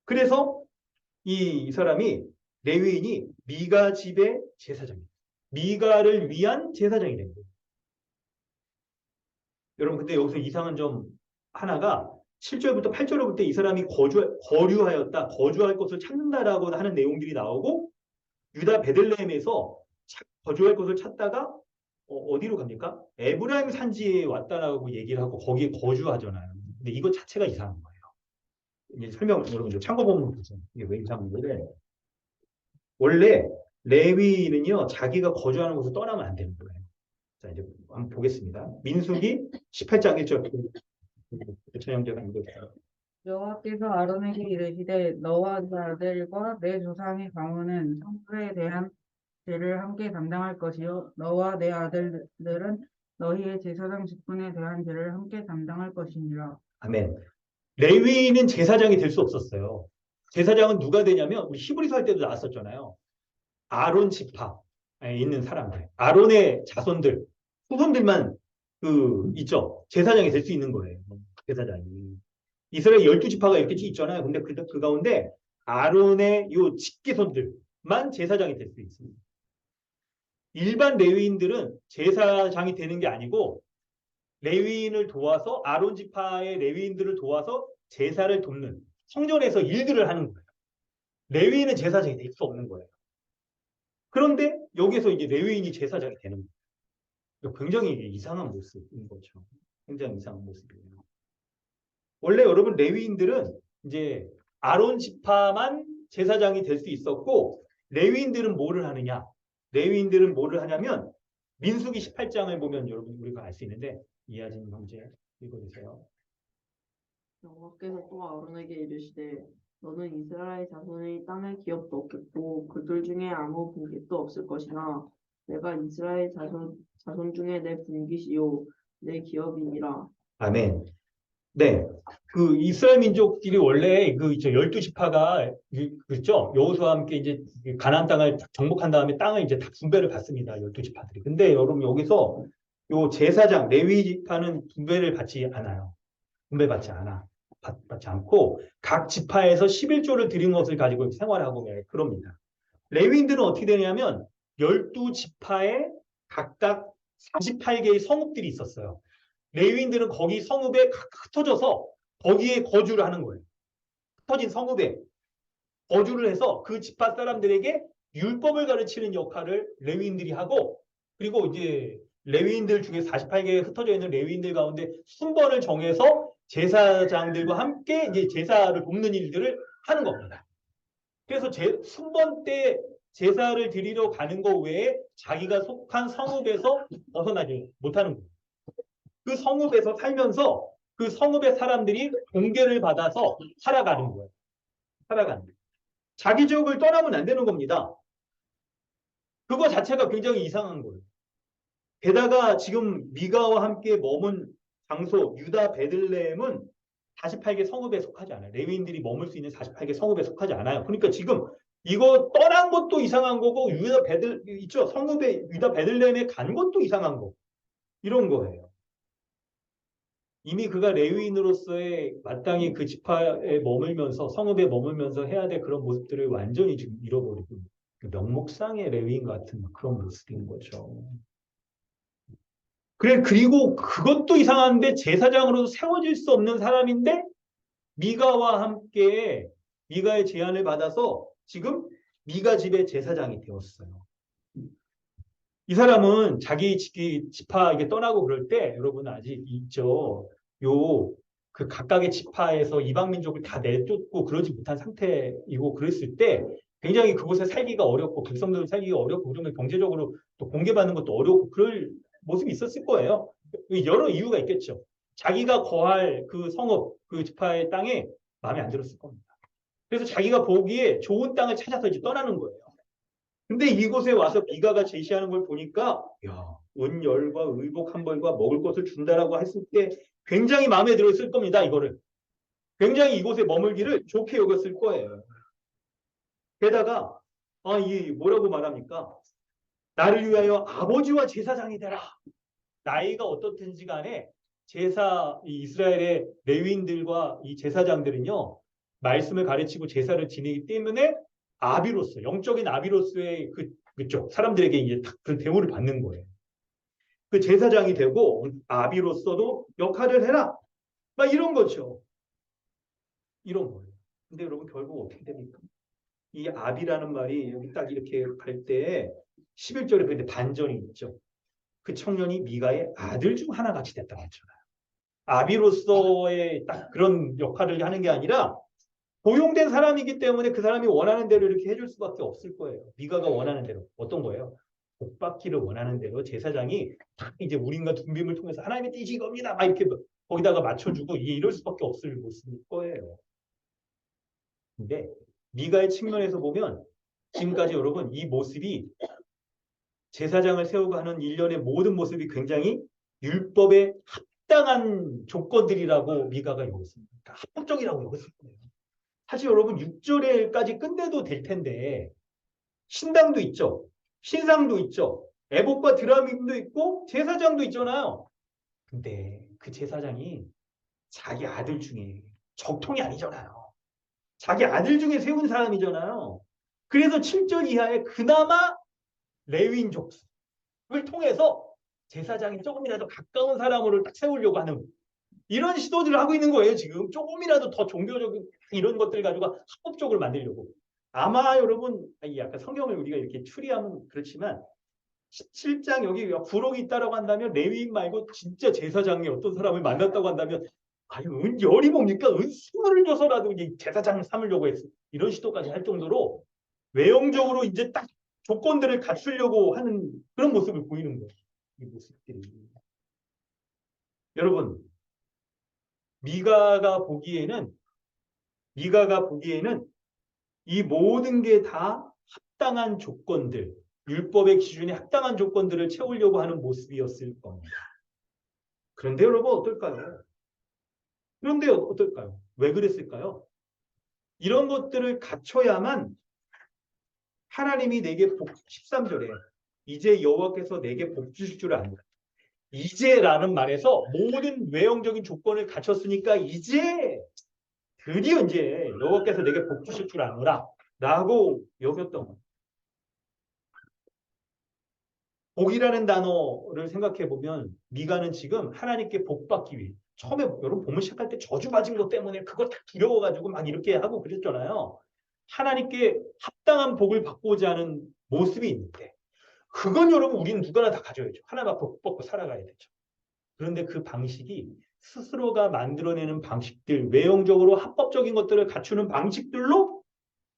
[SPEAKER 1] 그래서 이 사람이 레위인이 미가 집의 제사장이에요. 미가를 위한 제사장이 된 거예요. 여러분 근데 여기서 이상한 점 하나가 7절부터 8절에 볼 때 이 사람이 거주할 곳을 찾는다라고 하는 내용들이 나오고 유다 베들레헴에서 거주할 곳을 찾다가 어디로 갑니까? 에브라임 산지에 왔다라고 얘기를 하고 거기에 거주하잖아요. 근데 이거 자체가 이상한 거예요. 이제 설명 여러분 이제 참고 보면 보죠. 이게 왜 이상한 거래? 원래 레위인은요 자기가 거주하는 곳을 떠나면 안 되는 거예요. 자 이제 한번 보겠습니다. 민수기 18장 1절. 천영재가 읽어주세요.
[SPEAKER 4] 여호와께서 아론에게 이르시되 너와 네 아들과 내 조상의 가문은 성소에 대한 죄를 함께 담당할 것이요 너와 내 아들들은 너희의 제사장 직분에 대한 죄를 함께 담당할 것이니라.
[SPEAKER 1] 아멘. 레위인은 제사장이 될 수 없었어요. 제사장은 누가 되냐면 우리 히브리서 할 때도 나왔었잖아요. 아론 지파에 있는 사람들, 아론의 자손들, 후손들만 그 있죠. 제사장이 될 수 있는 거예요. 제사장이. 이스라엘 12지파가 이렇게 있잖아요. 근데 그 가운데 아론의 요 직계손들만 제사장이 될 수 있습니다. 일반 레위인들은 제사장이 되는 게 아니고 레위인을 도와서 아론 지파의 레위인들을 도와서 제사를 돕는 성전에서 일들을 하는 거예요. 레위인은 제사장이 될 수 없는 거예요. 그런데 여기서 이제 레위인이 제사장이 되는 거예요. 굉장히 이상한 모습인 거죠. 굉장히 이상한 모습이에요. 원래 여러분 레위인들은 이제 아론 지파만 제사장이 될 수 있었고 레위인들은 뭐를 하느냐? 레위인들은 뭐를 하냐면 민수기 18장을 보면 여러분 우리가 알 수 있는데 이하진 형제 읽어주세요.
[SPEAKER 5] 여호와께서 또 아론에게 이르시되 너는 이스라엘 자손의 땅의 기업도 없겠고 그들 중에 아무 분깃도 없을 것이나 내가 이스라엘 자손 중에 내 분깃이요 내 기업이니라.
[SPEAKER 1] 아멘. 네. 그 이스라엘 민족들이 원래 그 12지파가 그렇죠. 여호수아와 함께 이제 가나안 땅을 정복한 다음에 땅을 이제 다 분배를 받습니다. 12지파들이. 근데 여러분 여기서 요 제사장 레위 지파는 분배를 받지 않아요. 분배받지 않아. 받지 않고 각 지파에서 11조를 드린 것을 가지고 생활하고 그럽니다. 레위인들은 어떻게 되냐면 12지파에 각각 48개의 성읍들이 있었어요. 레위인들은 거기 성읍에 흩어져서 거기에 거주를 하는 거예요. 흩어진 성읍에 거주를 해서 그 지파 사람들에게 율법을 가르치는 역할을 레위인들이 하고 그리고 이제 레위인들 중에 48개에 흩어져 있는 레위인들 가운데 순번을 정해서 제사장들과 함께 이제 제사를 돕는 일들을 하는 겁니다. 그래서 순번 때 제사를 드리러 가는 것 외에 자기가 속한 성읍에서 벗어나지 못하는 거예요. 그 성읍에서 살면서 그 성읍의 사람들이 공개를 받아서 살아가는 거예요. 살아가는 거예요. 자기 지역을 떠나면 안 되는 겁니다. 그거 자체가 굉장히 이상한 거예요. 게다가 지금 미가와 함께 머문 장소 유다 베들레헴은 48개 성읍에 속하지 않아요. 레위인들이 머물 수 있는 48개 성읍에 속하지 않아요. 그러니까 지금 이거 떠난 것도 이상한 거고 있죠. 성읍에 유다 베들레헴에 간 것도 이상한 거. 이런 거예요. 이미 그가 레위인으로서의 마땅히 그 지파에 머물면서 성읍에 머물면서 해야 될 그런 모습들을 완전히 지금 잃어버리고 명목상의 레위인 같은 그런 모습인 거죠. 그리고 그것도 이상한데 제사장으로도 세워질 수 없는 사람인데 미가와 함께 미가의 제안을 받아서 지금 미가 집의 제사장이 되었어요. 이 사람은 자기 지파 이게 떠나고 그럴 때 여러분 아직 있죠. 그 각각의 지파에서 이방 민족을 다 내쫓고 그러지 못한 상태이고 그랬을 때 굉장히 그곳에 살기가 어렵고 백성들 살기가 어렵고 그러면 경제적으로 또 공개받는 것도 어렵고 그럴 모습이 있었을 거예요. 여러 이유가 있겠죠. 자기가 거할 그 성읍, 그 지파의 땅에 마음에 안 들었을 겁니다. 그래서 자기가 보기에 좋은 땅을 찾아서 이제 떠나는 거예요. 근데 이곳에 와서 미가가 제시하는 걸 보니까 야, 은열과 의복 한 벌과 먹을 것을 준다라고 했을 때 굉장히 마음에 들었을 겁니다. 이거를. 굉장히 이곳에 머물기를 좋게 여겼을 거예요. 게다가 이 뭐라고 말합니까? 나를 위하여 아버지와 제사장이 되라. 나이가 어떻든지 간에 이스라엘의 레위인들과 이 제사장들은요. 말씀을 가르치고 제사를 지내기 때문에 아비로서 영적인 아비로서의 그쪽 사람들에게 이제 그 대우를 받는 거예요. 그 제사장이 되고 아비로서도 역할을 해라. 막 이런 거죠. 이런 거예요. 근데 여러분 결국 어떻게 됩니까? 이 아비라는 말이 여기 딱 이렇게 갈 때 11절에 근데 반전이 있죠. 그 청년이 미가의 아들 중 하나 같이 됐다고 했잖아요. 아비로서의 딱 그런 역할을 하는 게 아니라 고용된 사람이기 때문에 그 사람이 원하는 대로 이렇게 해줄 수밖에 없을 거예요. 미가가 원하는 대로. 어떤 거예요? 복받기를 원하는 대로 제사장이 딱 이제 우림과 둠빔을 통해서 하나님의 뜻이 이겁니다. 막 이렇게 거기다가 맞춰주고 이럴 수밖에 없을 모습일 거예요. 근데 미가의 측면에서 보면 지금까지 여러분 이 모습이 제사장을 세우고 하는 일련의 모든 모습이 굉장히 율법에 합당한 조건들이라고 미가가 여겼습니다. 그러니까 합법적이라고 여겼을 거예요. 사실 여러분 6절에까지 끝내도 될 텐데 신당도 있죠. 신상도 있죠. 애복과 드라밈도 있고 제사장도 있잖아요. 근데 그 제사장이 자기 아들 중에 적통이 아니잖아요. 자기 아들 중에 세운 사람이잖아요. 그래서 7절 이하에 그나마 레위인 족속을 통해서 제사장이 조금이라도 가까운 사람으로 딱 세우려고 하는 이런 시도들을 하고 있는 거예요. 지금 조금이라도 더 종교적인 이런 것들 가지고 합법적으로 만들려고. 아마 여러분 약간 성경을 우리가 이렇게 추리하면 그렇지만 17장 여기 부록이 있다라고 한다면 레위인 말고 진짜 제사장이 어떤 사람을 만났다고 한다면 아유 열이 뭡니까? 은수를 줘서라도 이제 제사장을 삼으려고 했어. 이런 시도까지 할 정도로 외형적으로 이제 딱 조건들을 갖추려고 하는 그런 모습을 보이는 거예요. 이 모습들이. 여러분 미가가 보기에는 이 모든 게 다 합당한 조건들, 율법의 기준에 합당한 조건들을 채우려고 하는 모습이었을 겁니다. 그런데 여러분 어떨까요? 왜 그랬을까요? 이런 것들을 갖춰야만 하나님이 내게 13절에 이제 여호와께서 내게 복 주실 줄 안다. 이제라는 말에서 모든 외형적인 조건을 갖췄으니까 이제 드디어 이제 여호와께서 내게 복 주실 줄 아노라 라고 여겼던 거예요. 복이라는 단어를 생각해 보면 미가는 지금 하나님께 복 받기 위해 처음에 여러분 본문 시작할 때 저주 받은 것 때문에 그거 다 두려워가지고 막 이렇게 하고 그랬잖아요. 하나님께 합당한 복을 받고자 하는 모습이 있는데 그건 여러분 우리는 누구나 다 가져야죠. 하나님 앞에 복 받고 살아가야 되죠. 그런데 그 방식이 스스로가 만들어내는 방식들, 외형적으로 합법적인 것들을 갖추는 방식들로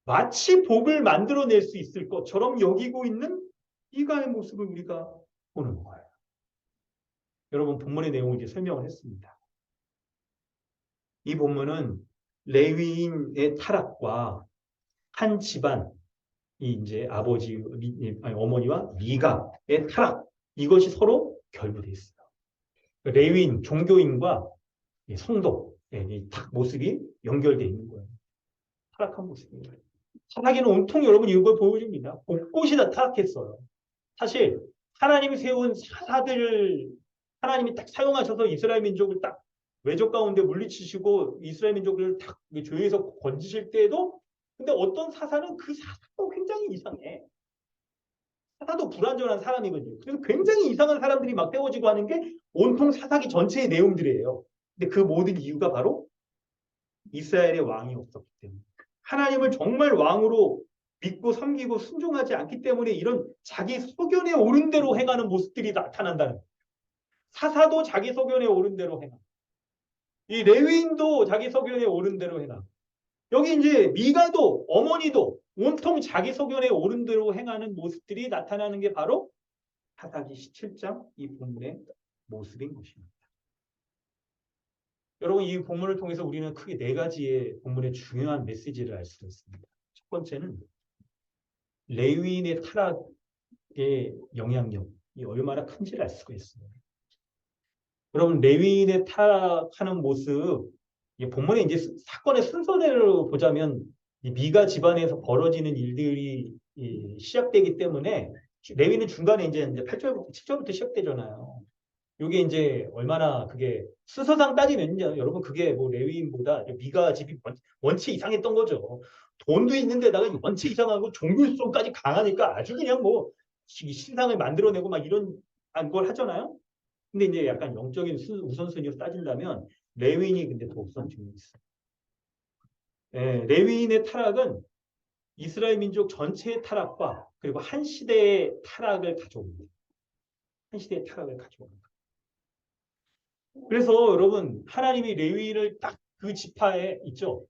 [SPEAKER 1] 마치 복을 만들어낼 수 있을 것처럼 여기고 있는 미가의 모습을 우리가 보는 거예요. 여러분 본문의 내용을 이제 설명을 했습니다. 이 본문은 레위인의 타락과 한 집안, 이 이제 어머니와 미가의 타락, 이것이 서로 결부되어 있어요. 레위인, 종교인과 성도, 이 모습이 연결되어 있는 거예요. 타락한 모습입니다. 타락에는 온통 여러분 이걸 보여줍니다. 곳곳이 다 타락했어요. 사실 하나님이 세운 사사들을 하나님이 딱 사용하셔서 이스라엘 민족을 딱 외적 가운데 물리치시고 이스라엘 민족을 딱 죄에서 건지실 때에도 근데 어떤 사사는 그 사사도 굉장히 이상해. 사사도 불완전한 사람이거든요. 그래서 굉장히 이상한 사람들이 막 세워지고 하는 게 온통 사사기 전체의 내용들이에요. 근데 그 모든 이유가 바로 이스라엘의 왕이 없었기 때문에 하나님을 정말 왕으로 믿고 섬기고 순종하지 않기 때문에 이런 자기 소견에 옳은 대로 행하는 모습들이 나타난다는 거예요. 사사도 자기 소견에 옳은 대로 행하고 이 레위인도 자기 소견에 옳은 대로 행하고 여기 이제 미가도 어머니도 온통 자기 소견에 옳은 대로 행하는 모습들이 나타나는 게 바로 사사기 17장 이 본문의 모습인 것입니다. 여러분 이 본문을 통해서 우리는 크게 네 가지의 본문의 중요한 메시지를 알 수 있습니다. 첫 번째는 레위인의 타락의 영향력이 얼마나 큰지를 알 수가 있습니다. 여러분 레위인의 타락하는 모습 본문에 이제 사건의 순서대로 보자면 이 미가 집안에서 벌어지는 일들이 시작되기 때문에 레위는 중간에 이제 8절부터 7절부터 시작되잖아요. 이게 이제 얼마나 그게 순서상 따지면요, 여러분 그게 뭐 레위인보다 미가 집이 원체 이상했던 거죠. 돈도 있는데다가 원체 이상하고 종교성까지 강하니까 아주 그냥 뭐 신상을 만들어내고 막 이런 걸 하잖아요. 근데 이제 약간 영적인 우선순위로 따진다면 레위인이 근데 더 우선순위 있어요. 레위인의 타락은 이스라엘 민족 전체의 타락과 그리고 한 시대의 타락을 가져옵니다. 한 시대의 타락을 가져옵니다 그래서 여러분 하나님이 레위인을 딱 그 지파에 있죠.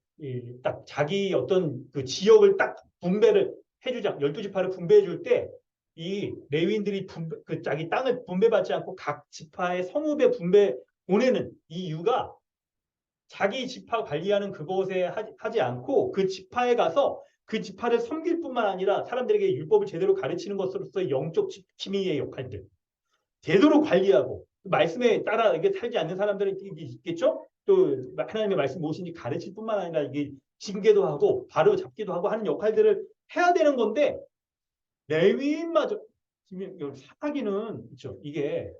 [SPEAKER 1] 딱 자기 어떤 그 지역을 딱 분배를 해주자. 12지파를 분배해 줄 때 이 레위인들이 그 자기 땅을 분배받지 않고 각 지파의 성읍에 분배 보내는 이 이유가 자기 지파 관리하는 그곳에 하지 않고 그 지파에 가서 그 지파를 섬길 뿐만 아니라 사람들에게 율법을 제대로 가르치는 것으로서의 영적 지미의 역할들 제대로 관리하고 말씀에 따라 이게 살지 않는 사람들은 있겠죠? 또 하나님의 말씀 무엇인지 가르칠 뿐만 아니라 이게 징계도 하고 바로 잡기도 하고 하는 역할들을 해야 되는 건데 레위인마저 사사기는 있죠. 이게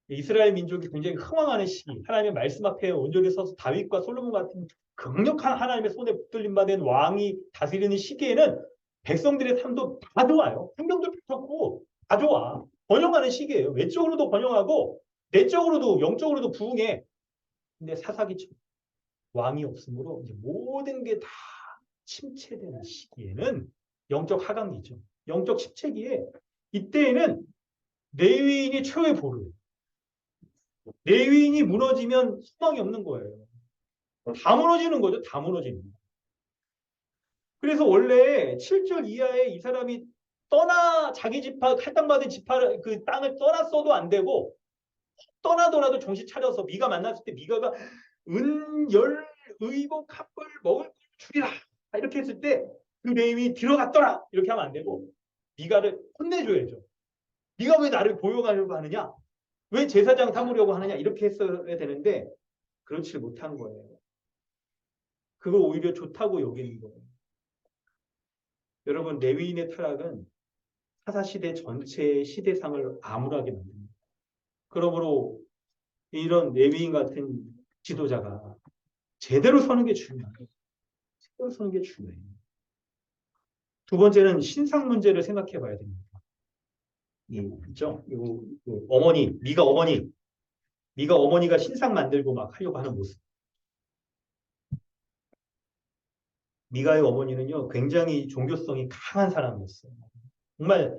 [SPEAKER 1] 이스라엘 민족이 굉장히 흥황하는 시기, 하나님의 말씀 앞에 온전히 서서 다윗과 솔로몬 같은 강력한 하나님의 손에 붙들림 받은 왕이 다스리는 시기에는 백성들의 삶도 다 좋아요. 행동도 좋고 다 좋아. 번영하는 시기예요. 외적으로도 번영하고 내적으로도 영적으로도 부흥해. 근데 사사기처럼 왕이 없으므로 이제 모든 게 다 침체되는 시기에는 영적 하강기죠. 영적 침체기에 이때에는 레위인이 최후의 보루예요. 레위인이 무너지면 소망이 없는 거예요. 다 무너지는 거죠. 다 무너지는 거예요. 그래서 원래 7절 이하에 이 사람이 자기 지파, 할당받은 지파 그 땅을 떠났어도 안 되고 떠나더라도 정신 차려서 미가 만났을 때 미가가 은, 열, 의복, 합을 먹을 걸 주리라 이렇게 했을 때 그 레위인이 들어갔더라 이렇게 하면 안 되고 미가를 혼내줘야죠. 네가 왜 나를 보여가려고 하느냐? 왜 제사장 삼으려고 하느냐? 이렇게 했어야 되는데 그렇지 못한 거예요. 그걸 오히려 좋다고 여기는 거예요. 여러분 레위인의 타락은 사사시대 전체의 시대상을 암울하게 만듭니다. 그러므로 이런 레위인 같은 지도자가 제대로 서는 게 중요해요. 제대로 서는 게 중요해요. 두 번째는 신상 문제를 생각해 봐야 됩니다. 있죠? 어머니, 미가 어머니가 신상 만들고 막 하려고 하는 모습. 미가의 어머니는요, 굉장히 종교성이 강한 사람이었어요. 정말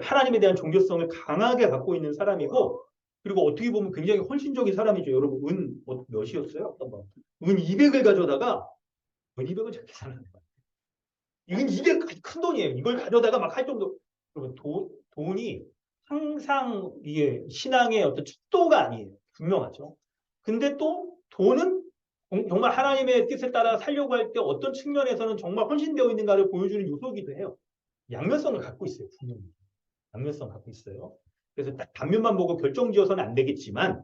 [SPEAKER 1] 하나님에 대한 종교성을 강하게 갖고 있는 사람이고, 그리고 어떻게 보면 굉장히 헌신적인 사람이죠. 여러분, 몇이었어요? 은 200을 가져다가, 은 200은 저렇게 사는 거예요. 이건 200 큰 돈이에요. 이걸 가져다가 막 할 정도. 여러분, 돈이 항상 이게 신앙의 어떤 척도가 아니에요. 분명하죠. 근데 또 돈은 정말 하나님의 뜻에 따라 살려고 할 때 어떤 측면에서는 정말 헌신되어 있는가를 보여주는 요소이기도 해요. 양면성을 갖고 있어요. 분명히. 양면성 갖고 있어요. 그래서 딱 단면만 보고 결정지어서는 안 되겠지만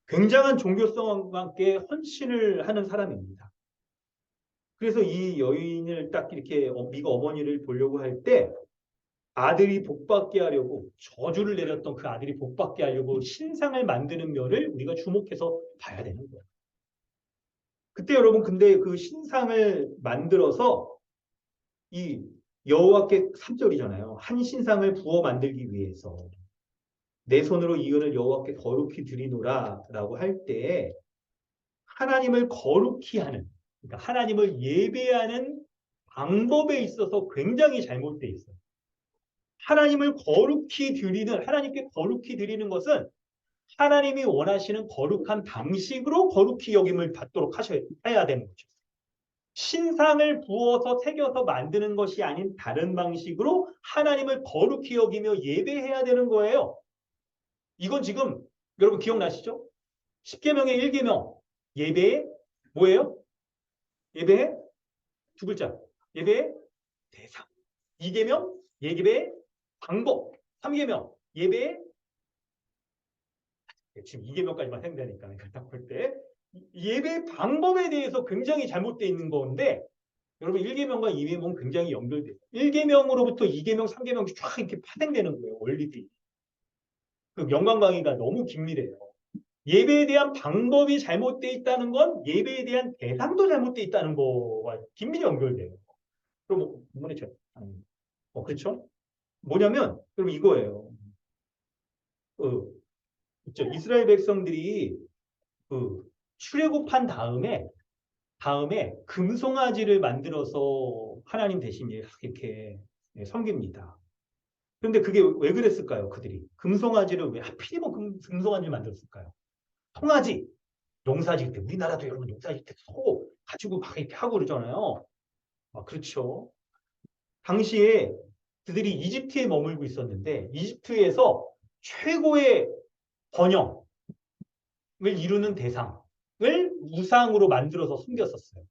[SPEAKER 1] 굉장한 종교성과 함께 헌신을 하는 사람입니다. 그래서 이 여인을 딱 이렇게 미가 어머니를 보려고 할 때 아들이 복받게 하려고 저주를 내렸던 그 아들이 복받게 하려고 신상을 만드는 면을 우리가 주목해서 봐야 되는 거예요. 그때 여러분 근데 그 신상을 만들어서 이 여호와께 3절이잖아요. 한 신상을 부어 만들기 위해서 내 손으로 이 은을 여호와께 거룩히 드리노라 라고 할 때 하나님을 거룩히 하는 그러니까 하나님을 예배하는 방법에 있어서 굉장히 잘못되어 있어요. 하나님께 거룩히 드리는 것은 하나님이 원하시는 거룩한 방식으로 거룩히 여김을 받도록 해야 되는 거죠. 신상을 부어서 새겨서 만드는 것이 아닌 다른 방식으로 하나님을 거룩히 여기며 예배해야 되는 거예요. 이건 지금 여러분 기억나시죠? 10계명의 1계명 예배의 뭐예요? 예배의 두 글자 예배의 대상 2계명 예배의 방법 3계명 예배의 지금 2계명까지만 생각하니까 딱 볼 때 예배 방법에 대해서 굉장히 잘못되어 있는 건데 여러분 1계명과 2계명은 굉장히 연결돼요. 1계명으로부터 2계명, 3계명이 쫙 이렇게 파생되는 거예요. 원리들이. 그 영광 강의가 너무 긴밀해요. 예배에 대한 방법이 잘못되어 있다는 건 예배에 대한 대상도 잘못되어 있다는 거와 긴밀히 연결돼요. 그럼 이번에 그렇죠? 뭐냐면 그럼 이거예요. 있죠. 이스라엘 백성들이 출애굽한 다음에 금송아지를 만들어서 하나님 대신 이렇게 섬깁니다. 그런데 그게 왜 그랬을까요? 그들이 금송아지를 왜 하필이면 금송아지를 만들었을까요? 송아지, 농사질 때 우리나라도 여러분 농사질 때 소 가지고 막 이렇게 하고 그러잖아요. 아, 그렇죠. 당시에 그들이 이집트에 머물고 있었는데 이집트에서 최고의 번영을 이루는 대상을 우상으로 만들어서 숨겼었어요.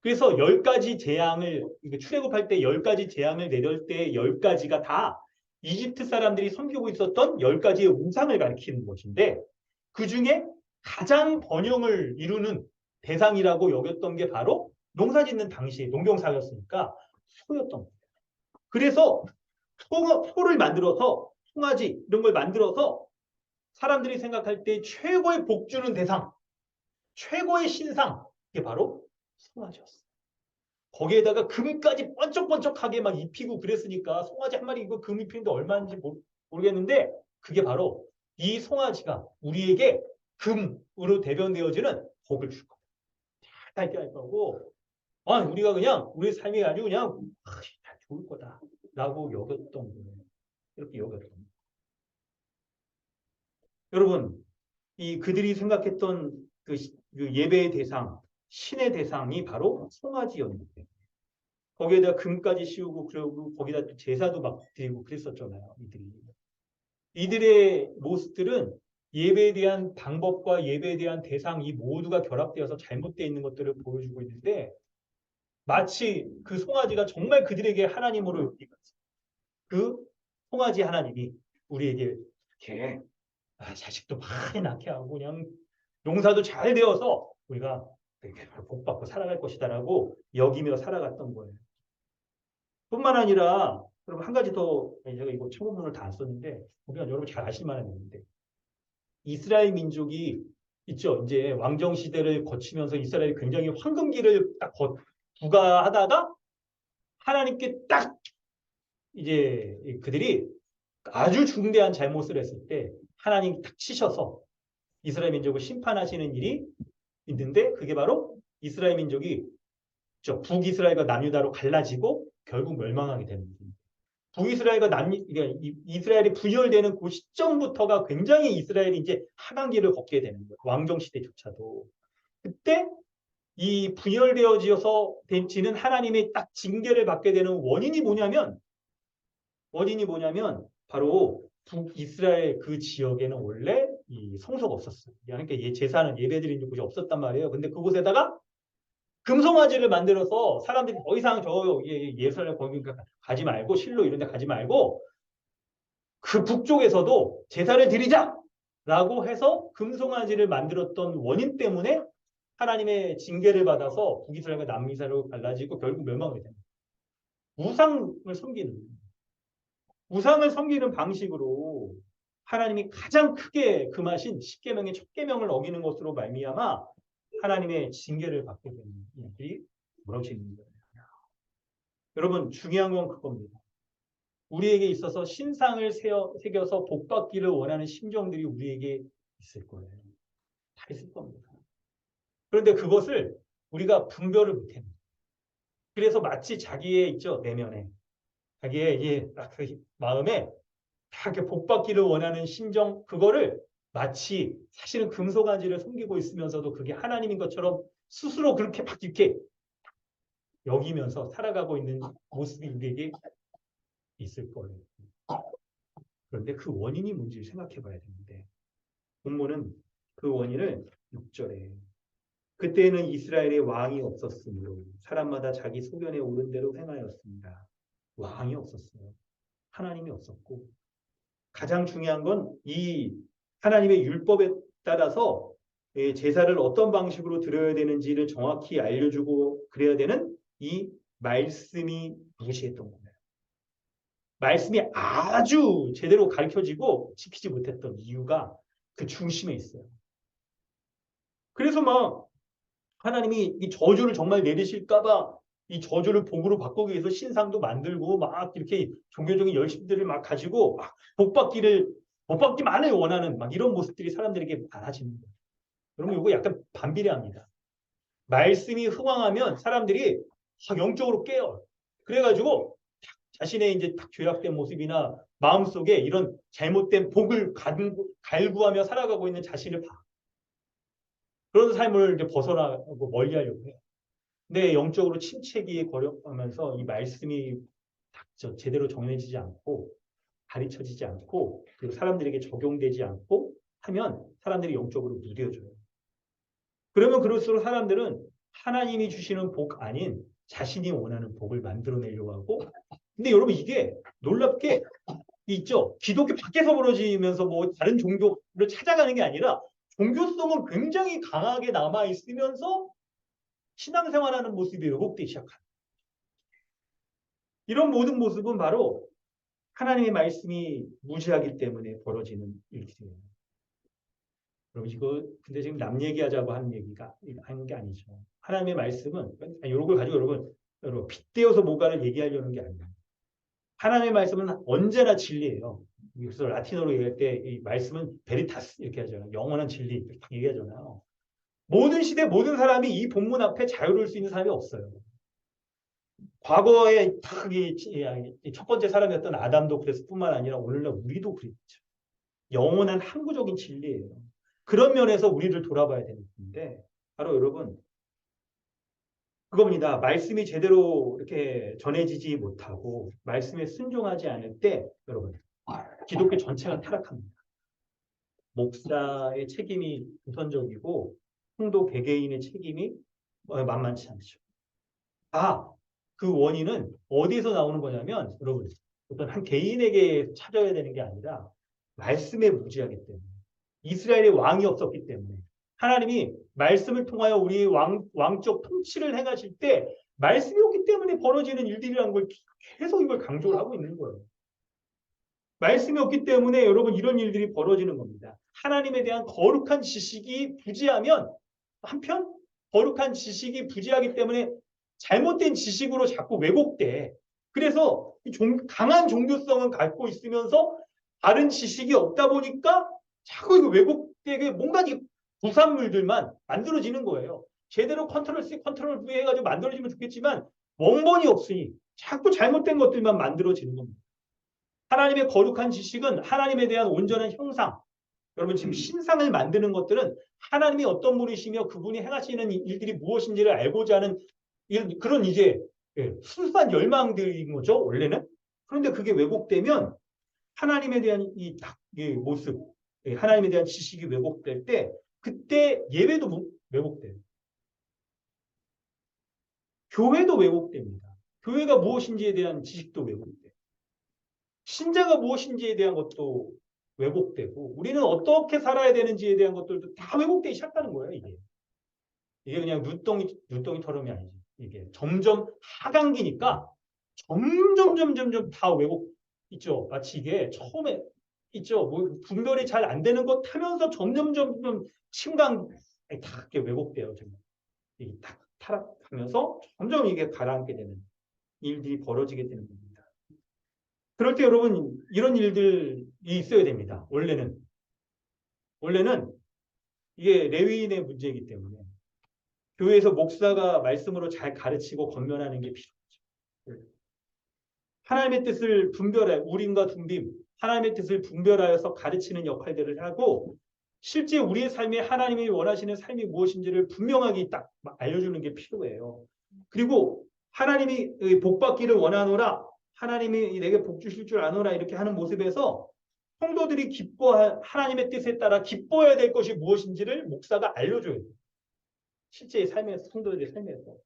[SPEAKER 1] 그래서 10가지 재앙을 출애굽할 때 10가지 재앙을 내릴 때 10가지가 다 이집트 사람들이 섬기고 있었던 10가지의 우상을 가리키는 것인데 그 중에 가장 번영을 이루는 대상이라고 여겼던 게 바로 농사짓는 당시 농경사였으니까 소였던 거예요. 그래서 소를 만들어서 송아지 이런 걸 만들어서 사람들이 생각할 때 최고의 복 주는 대상, 최고의 신상 이게 바로 송아지였어요. 거기에다가 금까지 번쩍번쩍하게 막 입히고 그랬으니까 송아지 한 마리 이거 금 입히는데 얼마인지 모르겠는데 그게 바로 이 송아지가 우리에게 금으로 대변되어지는 복을 줄 거예요. 잘 할 거고 우리가 그냥 우리 삶이 아주 그냥 좋을 거다라고 여겼던 거예요. 이렇게 여겼던 거예요. 여러분 그들이 생각했던 그 예배의 대상, 신의 대상이 바로 송아지였는데 거기에다 금까지 씌우고 그리고 거기다 또 제사도 막 드리고 그랬었잖아요. 이들의 모습들은 예배에 대한 방법과 예배에 대한 대상 이 모두가 결합되어서 잘못되어 있는 것들을 보여주고 있는데 마치 그 송아지가 정말 그들에게 하나님으로 여기면서 그 송아지 하나님이 우리에게 이렇게 자식도 많이 낳게 하고 그냥 농사도 잘 되어서 우리가 이렇게 복받고 살아갈 것이다라고 여기며 살아갔던 거예요. 뿐만 아니라 여러분 한 가지 더 제가 이거 청문문을 다 안 썼는데 우리가 여러분 잘 아실 만한 얘기인데 이스라엘 민족이 있죠. 이제 왕정 시대를 거치면서 이스라엘이 굉장히 황금기를 딱 부과하다가 하나님께 딱 이제 그들이 아주 중대한 잘못을 했을 때 하나님이 딱 치셔서 이스라엘 민족을 심판하시는 일이 있는데 그게 바로 이스라엘 민족이 북이스라엘과 남유다로 갈라지고 결국 멸망하게 되는 거예요. 북이스라엘과 그러니까 이스라엘이 분열되는 그 시점부터가 굉장히 이스라엘이 이제 하강기를 걷게 되는 거예요. 왕정 시대조차도. 그때 이 분열되어지어서 지는 하나님의 딱 징계를 받게 되는 원인이 뭐냐면 바로 북이스라엘 그 지역에는 원래 이 성소가 없었어요. 그러니까 제사는 예배드리는 곳이 없었단 말이에요. 근데 그곳에다가 금송아지를 만들어서 사람들이 더 이상 예루살렘 거기 가지 말고 실로 이런 데 가지 말고 그 북쪽에서도 제사를 드리자라고 해서 금송아지를 만들었던 원인 때문에 하나님의 징계를 받아서 북이스라엘과 남이스라엘로 갈라지고 결국 멸망하게 됩니다. 우상을 섬기는 방식으로 하나님이 가장 크게 금하신 10계명의 첫 계명을 어기는 것으로 말미암아 하나님의 징계를 받게 되는 일들이 벌어지는 거예요. 여러분 중요한 건 그겁니다. 우리에게 있어서 신상을 새겨서 복받기를 원하는 심정들이 우리에게 있을 거예요. 다 있을 겁니다. 그런데 그것을 우리가 분별을 못합니다. 그래서 마치 자기의 내면에 자기의 마음에 다 이렇게 복받기를 원하는 심정 그거를 마치 사실은 금송아지를 섬기고 있으면서도 그게 하나님인 것처럼 스스로 그렇게 막 이렇게 여기면서 살아가고 있는 모습이 우리에게 있을 거예요. 그런데 그 원인이 뭔지 생각해 봐야 되는데 본문은 그 원인을 6절에 그때는 이스라엘에 왕이 없었으므로 사람마다 자기 소견에 오른 대로 행하였습니다. 왕이 없었어요. 하나님이 없었고 가장 중요한 건 이 하나님의 율법에 따라서 제사를 어떤 방식으로 드려야 되는지를 정확히 알려주고 그래야 되는 이 말씀이 무시했던 거예요. 말씀이 아주 제대로 가르쳐지고 지키지 못했던 이유가 그 중심에 있어요. 그래서 막 하나님이 이 저주를 정말 내리실까봐 이 저주를 복으로 바꾸기 위해서 신상도 만들고 막 이렇게 종교적인 열심들을 막 가지고 막 복받기만을 원하는 막 이런 모습들이 사람들에게 많아지는 거예요. 여러분 이거 약간 반비례합니다. 말씀이 흥황하면 사람들이 영적으로 깨요. 그래가지고 자신의 이제 딱 죄악된 모습이나 마음속에 이런 잘못된 복을 갈구하며 살아가고 있는 자신을 봐. 그런 삶을 이제 벗어나고 멀리하려고 해요. 근데 영적으로 침체기에 걸어가면서 이 말씀이 제대로 정해지지 않고 가르쳐지지 않고 그리고 사람들에게 적용되지 않고 하면 사람들이 영적으로 무뎌져요. 그러면 그럴수록 사람들은 하나님이 주시는 복 아닌 자신이 원하는 복을 만들어내려고 하고 근데 여러분 이게 놀랍게 있죠. 기독교 밖에서 벌어지면서 뭐 다른 종교를 찾아가는 게 아니라 종교성은 굉장히 강하게 남아있으면서 신앙생활하는 모습이 왜곡되기 시작합니다. 이런 모든 모습은 바로 하나님의 말씀이 무지하기 때문에 벌어지는 일들이에요. 여러분 이거 근데 지금 남 얘기하자고 하는 게 아니죠. 하나님의 말씀은 이런 걸 가지고 여러분 빗대어서 뭔가를 얘기하려는 게 아니에요. 하나님의 말씀은 언제나 진리예요. 그래서 라틴어로 얘기할 때 이 말씀은 베리타스 이렇게 하잖아요. 영원한 진리 이렇게 얘기하잖아요. 모든 시대 모든 사람이 이 본문 앞에 자유로울 수 있는 사람이 없어요. 과거에 첫 번째 사람이었던 아담도 그랬을 뿐만 아니라 오늘날 우리도 그랬죠. 영원한 항구적인 진리예요. 그런 면에서 우리를 돌아봐야 되는 건데 바로 여러분 그겁니다. 말씀이 제대로 이렇게 전해지지 못하고 말씀에 순종하지 않을 때 여러분 기독교 전체가 타락합니다. 목사의 책임이 우선적이고 성도 개개인의 책임이 만만치 않죠. 그 원인은 어디에서 나오는 거냐면 여러분 어떤 한 개인에게 찾아야 되는 게 아니라 말씀에 무지하기 때문에 이스라엘의 왕이 없었기 때문에 하나님이 말씀을 통하여 우리의 왕적 통치를 행하실 때 말씀이 없기 때문에 벌어지는 일들이라는 걸 계속 이걸 강조를 하고 있는 거예요. 말씀이 없기 때문에 여러분 이런 일들이 벌어지는 겁니다. 하나님에 대한 거룩한 지식이 부지하면 한편 거룩한 지식이 부지하기 때문에 잘못된 지식으로 자꾸 왜곡돼. 그래서 강한 종교성은 갖고 있으면서 다른 지식이 없다 보니까 자꾸 이거 왜곡되게 뭔가 부산물들만 만들어지는 거예요. 제대로 컨트롤 C, 컨트롤 V 해가지고 만들어지면 좋겠지만 원본이 없으니 자꾸 잘못된 것들만 만들어지는 겁니다. 하나님의 거룩한 지식은 하나님에 대한 온전한 형상. 여러분 지금 신상을 만드는 것들은 하나님이 어떤 분이시며 그분이 행하시는 일들이 무엇인지를 알고자 하는 그런 이제 순수한 열망들인 거죠. 원래는. 그런데 그게 왜곡되면 하나님에 대한 이 모습, 하나님에 대한 지식이 왜곡될 때 그때 예배도 왜곡돼요. 교회도 왜곡됩니다. 교회가 무엇인지에 대한 지식도 왜곡돼요. 신자가 무엇인지에 대한 것도 왜곡되고 우리는 어떻게 살아야 되는지에 대한 것들도 다 왜곡되기 시작하는 거예요. 이게 그냥 눈덩이 털음이 아니지. 이게 점점 하강기니까 점점 다 왜곡 있죠. 마치 이게 처음에 있죠. 뭐 분별이 잘 안 되는 것 하면서 점점 침강 다 이렇게 왜곡돼요. 이게 딱 타락하면서 점점 이게 가라앉게 되는 일들이 벌어지게 되는 겁니다. 그럴 때 여러분 이런 일들이 있어야 됩니다. 원래는 이게 레위인의 문제이기 때문에 교회에서 목사가 말씀으로 잘 가르치고 권면하는 게 필요하죠. 하나님의 뜻을 분별해 우림과 둠빔 하나님의 뜻을 분별하여서 가르치는 역할들을 하고 실제 우리의 삶에 하나님이 원하시는 삶이 무엇인지를 분명하게 딱 알려주는 게 필요해요. 그리고 하나님이 복받기를 원하노라 하나님이 내게 복 주실 줄 아노라 이렇게 하는 모습에서 성도들이 하나님의 뜻에 따라 기뻐해야 될 것이 무엇인지를 목사가 알려줘야 돼요. 실제의 삶에서 성도들의 삶에서.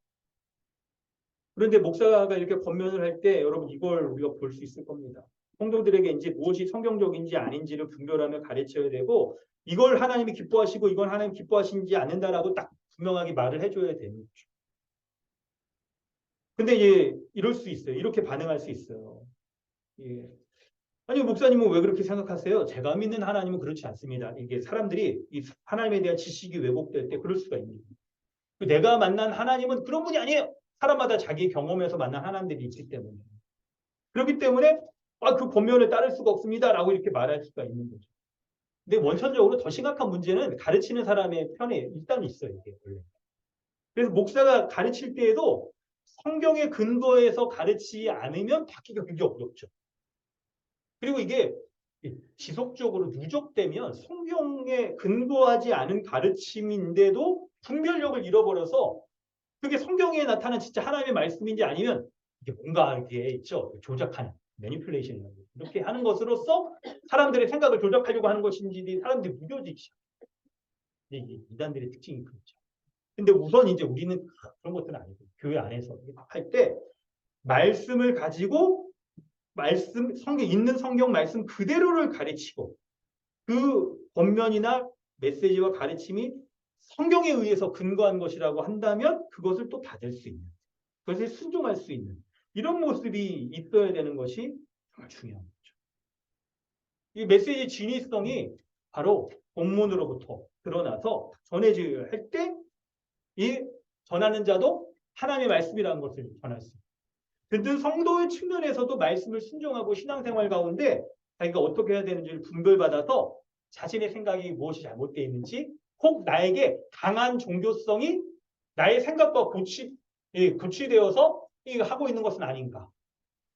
[SPEAKER 1] 그런데 목사가 이렇게 권면을 할 때 여러분 이걸 우리가 볼 수 있을 겁니다. 성도들에게 이제 무엇이 성경적인지 아닌지를 분별하며 가르쳐야 되고 이걸 하나님이 기뻐하시고 이건 하나님 기뻐하시지 않는다라고 딱 분명하게 말을 해줘야 되는 거죠. 근데 이럴 수 있어요. 이렇게 반응할 수 있어요. 예. 아니 목사님은 왜 그렇게 생각하세요? 제가 믿는 하나님은 그렇지 않습니다. 이게 사람들이 이 하나님에 대한 지식이 왜곡될 때 그럴 수가 있는 거예요. 내가 만난 하나님은 그런 분이 아니에요. 사람마다 자기 경험에서 만난 하나님들이 있기 때문에. 그렇기 때문에 그 권면을 따를 수가 없습니다라고 이렇게 말할 수가 있는 거죠. 근데 원천적으로 더 심각한 문제는 가르치는 사람의 편에 일단 있어요. 이게 원래. 그래서 목사가 가르칠 때에도 성경에 근거해서 가르치지 않으면 바뀌기가 굉장히 어렵죠. 그리고 이게 지속적으로 누적되면 성경에 근거하지 않은 가르침인데도 분별력을 잃어버려서 그게 성경에 나타난 진짜 하나님의 말씀인지 아니면 이게 뭔가 이렇게 있죠. 조작하는 매니플레이션 이렇게 하는 것으로서 사람들의 생각을 조작하려고 하는 것인지 사람들이 무뎌지기 시작해요. 이게 이단들의 특징이 그렇죠. 근데 우선 이제 우리는 그런 것들은 아니고 교회 안에서 할 때 말씀을 가지고 말씀 성경 있는 성경 말씀 그대로를 가르치고 그 권면이나 메시지와 가르침이 성경에 의해서 근거한 것이라고 한다면 그것을 또 받을 수 있는 그것에 순종할 수 있는 이런 모습이 있어야 되는 것이 정말 중요한 거죠. 이 메시지 진위성이 바로 본문으로부터 드러나서 전해져야 할 때 이 전하는 자도 하나님의 말씀이라는 것을 전할 수 있습니다. 든든 성도의 측면에서도 말씀을 순종하고 신앙생활 가운데 자기가 어떻게 해야 되는지를 분별받아서 자신의 생각이 무엇이 잘못되어 있는지 혹 나에게 강한 종교성이 나의 생각과 고취되어서 하고 있는 것은 아닌가.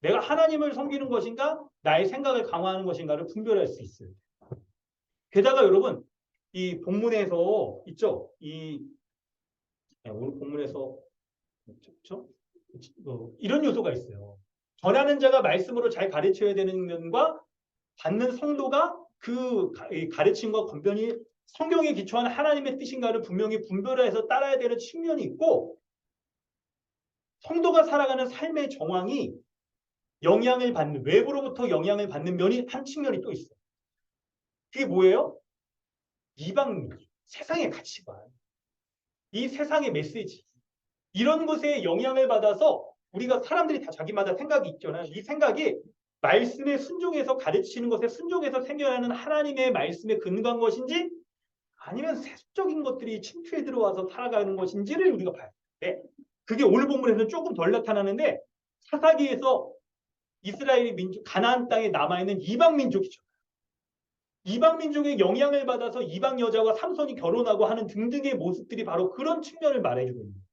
[SPEAKER 1] 내가 하나님을 섬기는 것인가 나의 생각을 강화하는 것인가를 분별할 수 있어요. 게다가 여러분 이 본문에서 있죠. 오늘 본문에서 그렇죠? 이런 요소가 있어요. 전하는 자가 말씀으로 잘 가르쳐야 되는 면과 받는 성도가 그 가르침과 권변이 성경에 기초한 하나님의 뜻인가를 분명히 분별해서 따라야 되는 측면이 있고 성도가 살아가는 삶의 정황이 영향을 받는 외부로부터 영향을 받는 면이 한 측면이 또 있어요. 그게 뭐예요? 이방민, 세상의 가치관, 이 세상의 메시지 이런 것에 영향을 받아서 우리가 사람들이 다 자기마다 생각이 있잖아요. 이 생각이 말씀에 순종해서 가르치는 것에 순종해서 생겨나는 하나님의 말씀에 근거한 것인지 아니면 세속적인 것들이 침투해 들어와서 살아가는 것인지를 우리가 봐야 돼. 그게 오늘 본문에서는 조금 덜 나타나는데 사사기에서 이스라엘의 민족, 가나안 땅에 남아있는 이방 민족이죠. 이방 민족의 영향을 받아서 이방 여자와 삼손이 결혼하고 하는 등등의 모습들이 바로 그런 측면을 말해주고 있는 거예요.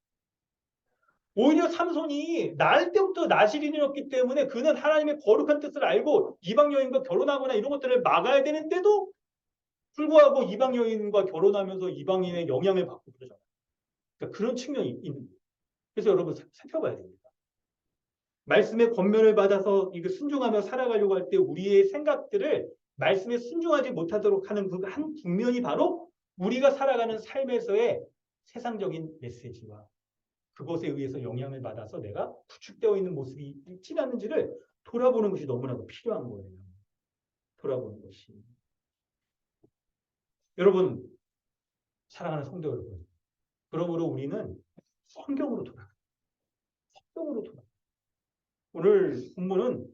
[SPEAKER 1] 오히려 삼손이 낳을 때부터 나시린이었기 때문에 그는 하나님의 거룩한 뜻을 알고 이방 여인과 결혼하거나 이런 것들을 막아야 되는데도 불구하고 이방 여인과 결혼하면서 이방인의 영향을 받고 그러잖아요. 그러니까 그런 측면이 있는 거예요. 그래서 여러분 살펴봐야 됩니다. 말씀의 권면을 받아서 이거 순종하며 살아가려고 할 때 우리의 생각들을 말씀에 순종하지 못하도록 하는 그 한 국면이 바로 우리가 살아가는 삶에서의 세상적인 메시지와 그것에 의해서 영향을 받아서 내가 구축되어 있는 모습이 있지 않는지를 돌아보는 것이 너무나도 필요한 거예요. 돌아보는 것이. 여러분, 사랑하는 성도 여러분, 그러므로 우리는 성경으로 돌아가요. 성경으로 돌아가요. 오늘 본문은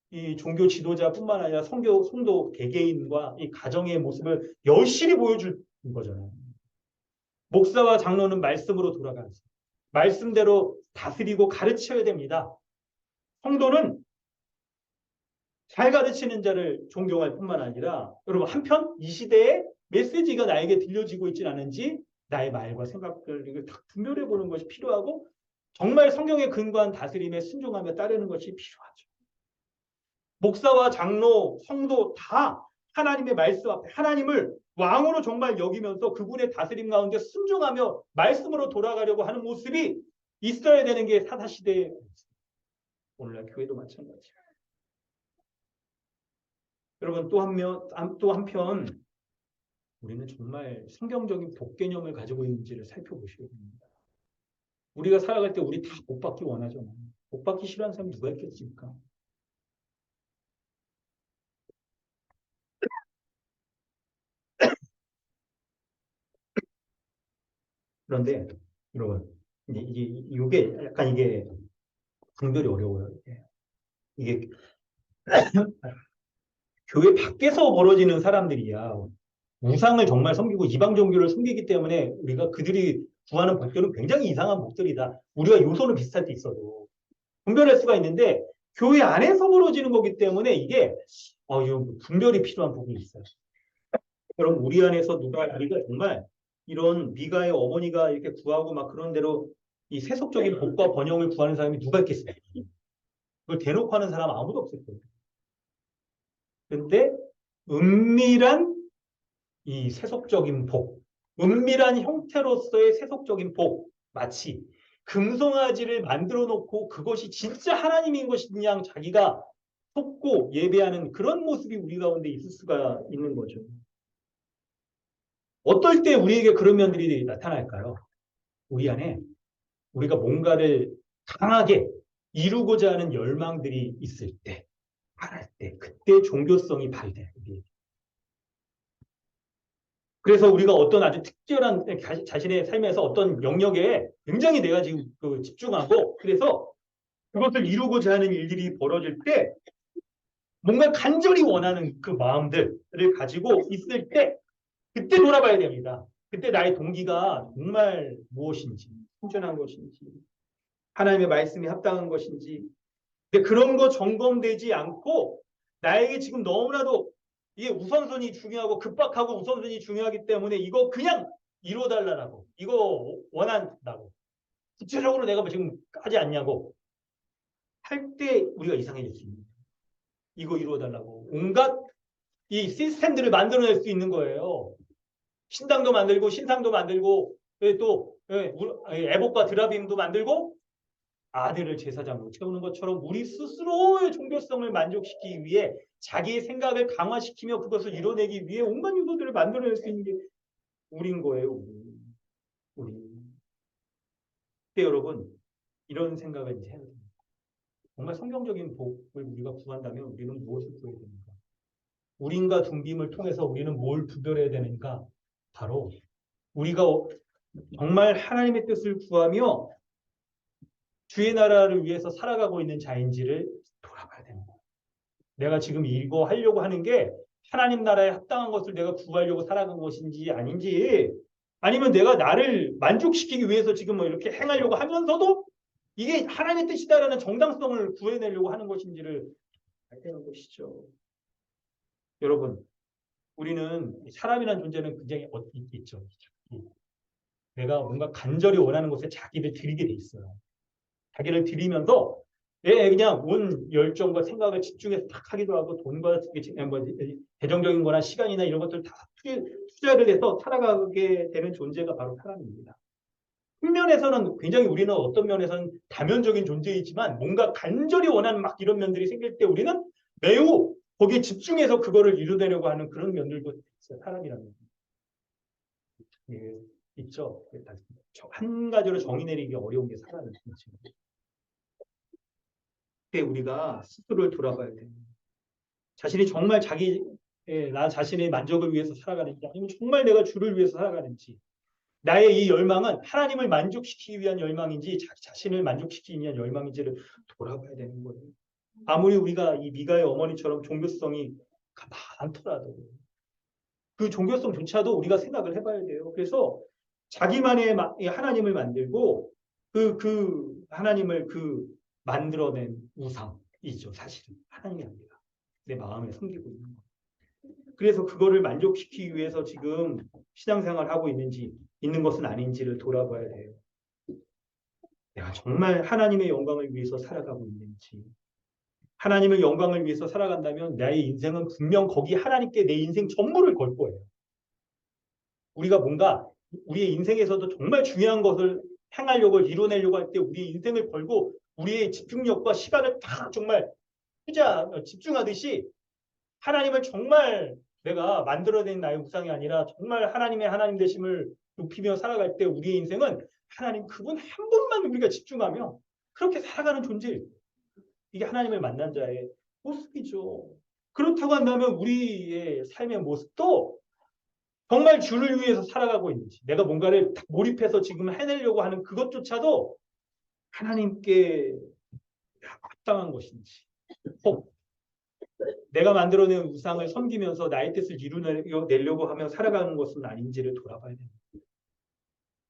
[SPEAKER 1] 이 종교 지도자뿐만 아니라 성도 개개인과 이 가정의 모습을 여실히 보여줄 거잖아요. 목사와 장로는 말씀으로 돌아가야죠. 말씀대로 다스리고 가르쳐야 됩니다. 성도는 잘 가르치는 자를 존경할 뿐만 아니라 여러분 한편 이 시대에 메시지가 나에게 들려지고 있지 않은지 나의 말과 생각들을 다 분별해 보는 것이 필요하고 정말 성경에 근거한 다스림에 순종하며 따르는 것이 필요하죠. 목사와 장로, 성도 다 하나님의 말씀 앞에 하나님을 왕으로 정말 여기면서 그분의 다스림 가운데 순종하며 말씀으로 돌아가려고 하는 모습이 있어야 되는 게 사사시대의 오늘날 교회도 마찬가지예요. 여러분 또 한편 우리는 정말 성경적인 복개념을 가지고 있는지를 살펴보셔야 됩니다. 우리가 살아갈 때 우리 다 복 받기 원하잖아요. 복 받기 싫어하는 사람이 누가 있겠습니까? 그런데 여러분 이게 약간 이게 분별이 어려워요. 이게 교회 밖에서 벌어지는 사람들이야 우상을 정말 섬기고 이방 종교를 섬기기 때문에 우리가 그들이 구하는 복들은 굉장히 이상한 복들이다. 우리가 요소는 비슷할 때 있어도 분별할 수가 있는데 교회 안에서 벌어지는 거기 때문에 이게 분별이 필요한 부분이 있어요. 그럼 우리 안에서 우리가 정말 이런 미가의 어머니가 이렇게 구하고 막 그런 대로 이 세속적인 복과 번영을 구하는 사람이 누가 있겠어요? 그걸 대놓고 하는 사람 아무도 없을 거예요. 근데 은밀한 이 세속적인 복, 은밀한 형태로서의 세속적인 복, 마치 금송아지를 만들어 놓고 그것이 진짜 하나님인 것이냐 자기가 속고 예배하는 그런 모습이 우리 가운데 있을 수가 있는 거죠. 어떨 때 우리에게 그런 면들이 나타날까요? 우리 안에 우리가 뭔가를 강하게 이루고자 하는 열망들이 있을 때, 바랄 때, 그때 종교성이 발휘돼요. 그래서 우리가 어떤 아주 특별한 자신의 삶에서 어떤 영역에 굉장히 내가 지금 집중하고 그래서 그것을 이루고자 하는 일들이 벌어질 때 뭔가 간절히 원하는 그 마음들을 가지고 있을 때 그때 돌아봐야 됩니다. 그때 나의 동기가 정말 무엇인지, 순전한 것인지, 하나님의 말씀이 합당한 것인지. 근데 그런 거 점검되지 않고 나에게 지금 너무나도 이게 우선순위 중요하고 급박하고 우선순위 중요하기 때문에 이거 그냥 이뤄달라고 이거 원한다고 구체적으로 내가 지금 하지 않냐고 할 때 우리가 이상해질 수 있는 거예요. 이거 이루어달라고 온갖 이 시스템들을 만들어낼 수 있는 거예요. 신당도 만들고 신상도 만들고 또 애복과 드라빔도 만들고 아들을 제사장으로 채우는 것처럼 우리 스스로의 종교성을 만족시키기 위해 자기의 생각을 강화시키며 그것을 이뤄내기 위해 온갖 요소들을 만들어낼 수 있는 게 우리인 거예요. 우리. 근데 여러분 이런 생각을 이제 해야 됩니다. 정말 성경적인 복을 우리가 구한다면 우리는 무엇을 구해야 됩니까? 우린과 둠빔을 통해서 우리는 뭘 분별해야 되는가? 바로 우리가 정말 하나님의 뜻을 구하며 주의 나라를 위해서 살아가고 있는 자인지를 돌아봐야 됩니다. 내가 지금 이거 하려고 하는 게 하나님 나라에 합당한 것을 내가 구하려고 살아간 것인지 아닌지 아니면 내가 나를 만족시키기 위해서 지금 뭐 이렇게 행하려고 하면서도 이게 하나님의 뜻이다라는 정당성을 구해내려고 하는 것인지를 알 되는 것이죠. 여러분 우리는 사람이라는 존재는 굉장히 있죠. 내가 뭔가 간절히 원하는 것에 자기를 드리게 돼 있어요. 자기를 드리면서 그냥 온 열정과 생각을 집중해서 탁 하기도 하고 돈과 재정적인 거나 시간이나 이런 것들 다 투자를 해서 살아가게 되는 존재가 바로 사람입니다. 한 면에서는 굉장히 우리는 어떤 면에서는 다면적인 존재이지만 뭔가 간절히 원하는 막 이런 면들이 생길 때 우리는 매우 거기에 집중해서 그거를 이루려고 하는 그런 면들도 있어요. 사람이라는 게 있죠. 한 가지로 정의 내리기 어려운 게 사람인 거죠. 그때 우리가 스스로를 돌아봐야 돼요. 자신이 정말 나 자신의 만족을 위해서 살아가는지 아니면 정말 내가 주를 위해서 살아가는지 나의 이 열망은 하나님을 만족시키기 위한 열망인지 자기 자신을 만족시키기 위한 열망인지를 돌아봐야 되는 거예요. 아무리 우리가 이 미가의 어머니처럼 종교성이 많더라도 그 종교성조차도 우리가 생각을 해봐야 돼요. 그래서 자기만의 하나님을 만들고 그 하나님을 만들어낸 우상이죠. 사실은 하나님이 아니라 내 마음에 숨기고 있는 거. 그래서 그거를 만족시키기 위해서 지금 신앙생활을 하고 있는 것은 아닌지를 돌아봐야 돼요. 내가 정말 하나님의 영광을 위해서 살아가고 있는지. 하나님의 영광을 위해서 살아간다면 나의 인생은 분명 거기 하나님께 내 인생 전부를 걸 거예요. 우리가 뭔가 우리의 인생에서도 정말 중요한 것을 행하려고 이뤄내려고 할 때 우리의 인생을 걸고 우리의 집중력과 시간을 다 정말 집중하듯이 하나님을 정말 내가 만들어낸 나의 우상이 아니라 정말 하나님의 하나님 되심을 높이며 살아갈 때 우리의 인생은 하나님 그분 한 분만 우리가 집중하며 그렇게 살아가는 존재. 이게 하나님을 만난 자의 모습이죠. 그렇다고 한다면 우리의 삶의 모습도 정말 주를 위해서 살아가고 있는지 내가 뭔가를 몰입해서 지금 해내려고 하는 그것조차도 하나님께 합당한 것인지 혹 내가 만들어낸 우상을 섬기면서 나의 뜻을 이루내려고 하며 살아가는 것은 아닌지를 돌아봐야 됩니다.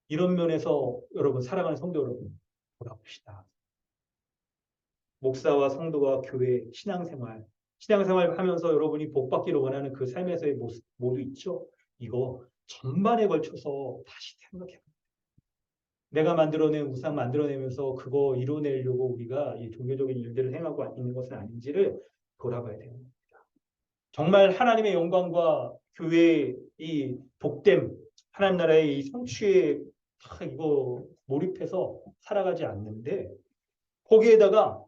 [SPEAKER 1] 이런 면에서 여러분 사랑하는 성도 여러분 돌아봅시다. 목사와 성도와 교회 신앙생활 하면서 여러분이 복받기를 원하는 그 삶에서의 모습 모두 있죠. 이거 전반에 걸쳐서 다시 생각해봅니다. 내가 만들어낸 우상 만들어내면서 그거 이뤄내려고 우리가 이 종교적인 일들을 행하고 있는 것은 아닌지를 돌아봐야 됩니다. 정말 하나님의 영광과 교회의 이 복됨, 하나님 나라의 이 성취에 이거 몰입해서 살아가지 않는데 거기에다가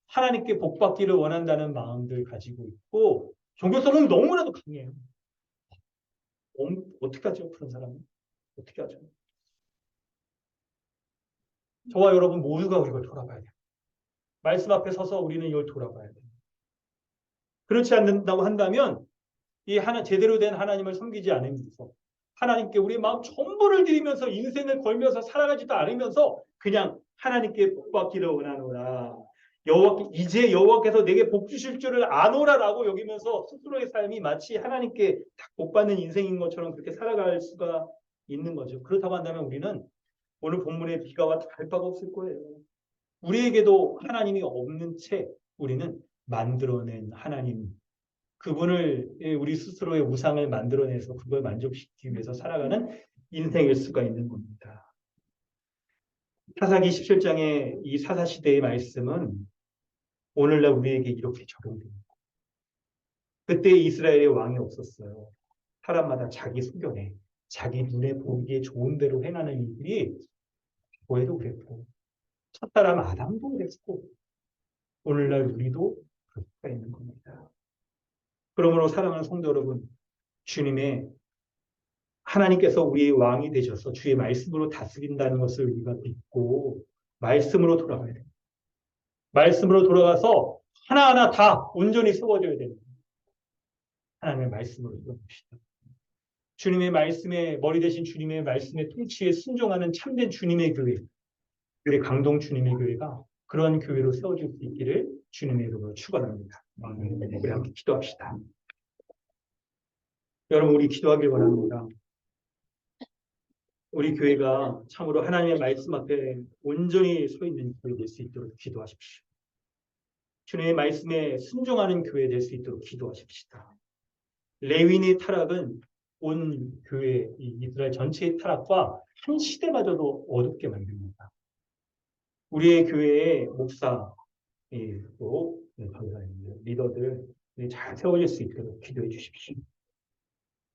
[SPEAKER 1] 하나님께 복받기를 원한다는 마음들 가지고 있고 종교성은 너무나도 강해요. 어떻게 하죠? 그런 사람은? 어떻게 하죠? 저와 여러분 모두가 이걸 돌아봐야 돼요. 말씀 앞에 서서 우리는 이걸 돌아봐야 돼요. 그렇지 않는다고 한다면 이 하나 제대로 된 하나님을 섬기지 않으면서 하나님께 우리의 마음 전부를 드리면서 인생을 걸면서 살아가지도 않으면서 그냥 하나님께 복받기를 원하노라. 이제 여호와께서 내게 복 주실 줄을 아노라라고 여기면서 스스로의 삶이 마치 하나님께 복받는 인생인 것처럼 그렇게 살아갈 수가 있는 거죠. 그렇다고 한다면 우리는 오늘 본문에 비가 와도 갈 바가 없을 거예요. 우리에게도 하나님이 없는 채 우리는 만들어낸 하나님, 그분을 우리 스스로의 우상을 만들어내서 그걸 만족시키기 위해서 살아가는 인생일 수가 있는 겁니다. 사사기 17장의 이 사사시대의 말씀은 오늘날 우리에게 이렇게 적용됩니다. 그때 이스라엘의 왕이 없었어요. 사람마다 자기 소견에 자기 눈에 보기에 좋은 대로 행하는 일들이 고해도 그랬고 첫사람 아담도 그랬고 오늘날 우리도 그럴 수가 있는 겁니다. 그러므로 사랑하는 성도 여러분, 하나님께서 우리의 왕이 되셔서 주의 말씀으로 다스린다는 것을 우리가 믿고 말씀으로 돌아가야 됩니다. 말씀으로 돌아가서 하나하나 다 온전히 세워져야 됩니다. 하나님의 말씀으로 세워봅시다. 주님의 말씀에 머리 대신 주님의 말씀의 통치에 순종하는 참된 주님의 교회, 우리 강동 주님의 교회가 그런 교회로 세워질 수 있기를 주님의 이름으로 축원합니다. 우리 함께 기도합시다. 여러분 우리 기도하길 원합니다. 우리 교회가 참으로 하나님의 말씀 앞에 온전히 서 있는 교회 될 수 있도록 기도하십시오. 주님의 말씀에 순종하는 교회 될 수 있도록 기도하십시다. 레위인의 타락은 온 교회, 이스라엘 전체의 타락과 한 시대마저도 어둡게 만듭니다. 우리의 교회의 목사, 또 리더들 잘 세워질 수 있도록 기도해 주십시오.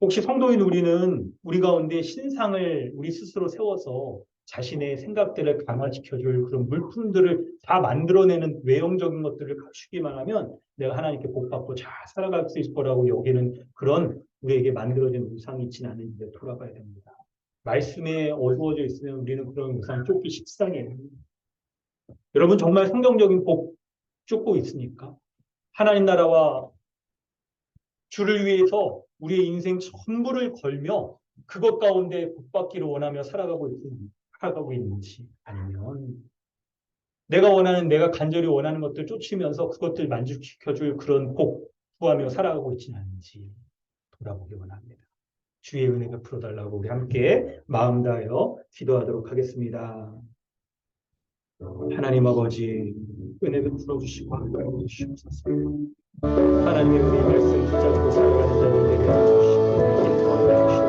[SPEAKER 1] 혹시 성도인 우리는 우리 가운데 신상을 우리 스스로 세워서 자신의 생각들을 강화시켜줄 그런 물품들을 다 만들어내는 외형적인 것들을 갖추기만 하면 내가 하나님께 복받고 잘 살아갈 수 있을 거라고 여기는 그런 우리에게 만들어진 우상이 있지는 않은데 돌아봐야 됩니다. 말씀에 어두워져 있으면 우리는 그런 우상 쫓기 식상해요. 여러분 정말 성경적인 복 쫓고 있으니까 하나님 나라와 주를 위해서 우리의 인생 전부를 걸며 그것 가운데 복받기를 원하며 살아가고 있는지 아니면 내가 간절히 원하는 것들 쫓으면서 그것들 만족시켜줄 그런 복 구하며 살아가고 있지는 않은지 돌아보기 원합니다. 주의 은혜가 풀어달라고 우리 함께 마음 다하여 기도하도록 하겠습니다. 하나님 아버지 은혜를 풀어주시고 함께하여 주시옵소서. 하나님의 우리 말씀 붙잡고 살아가는 자들 되게 해주시고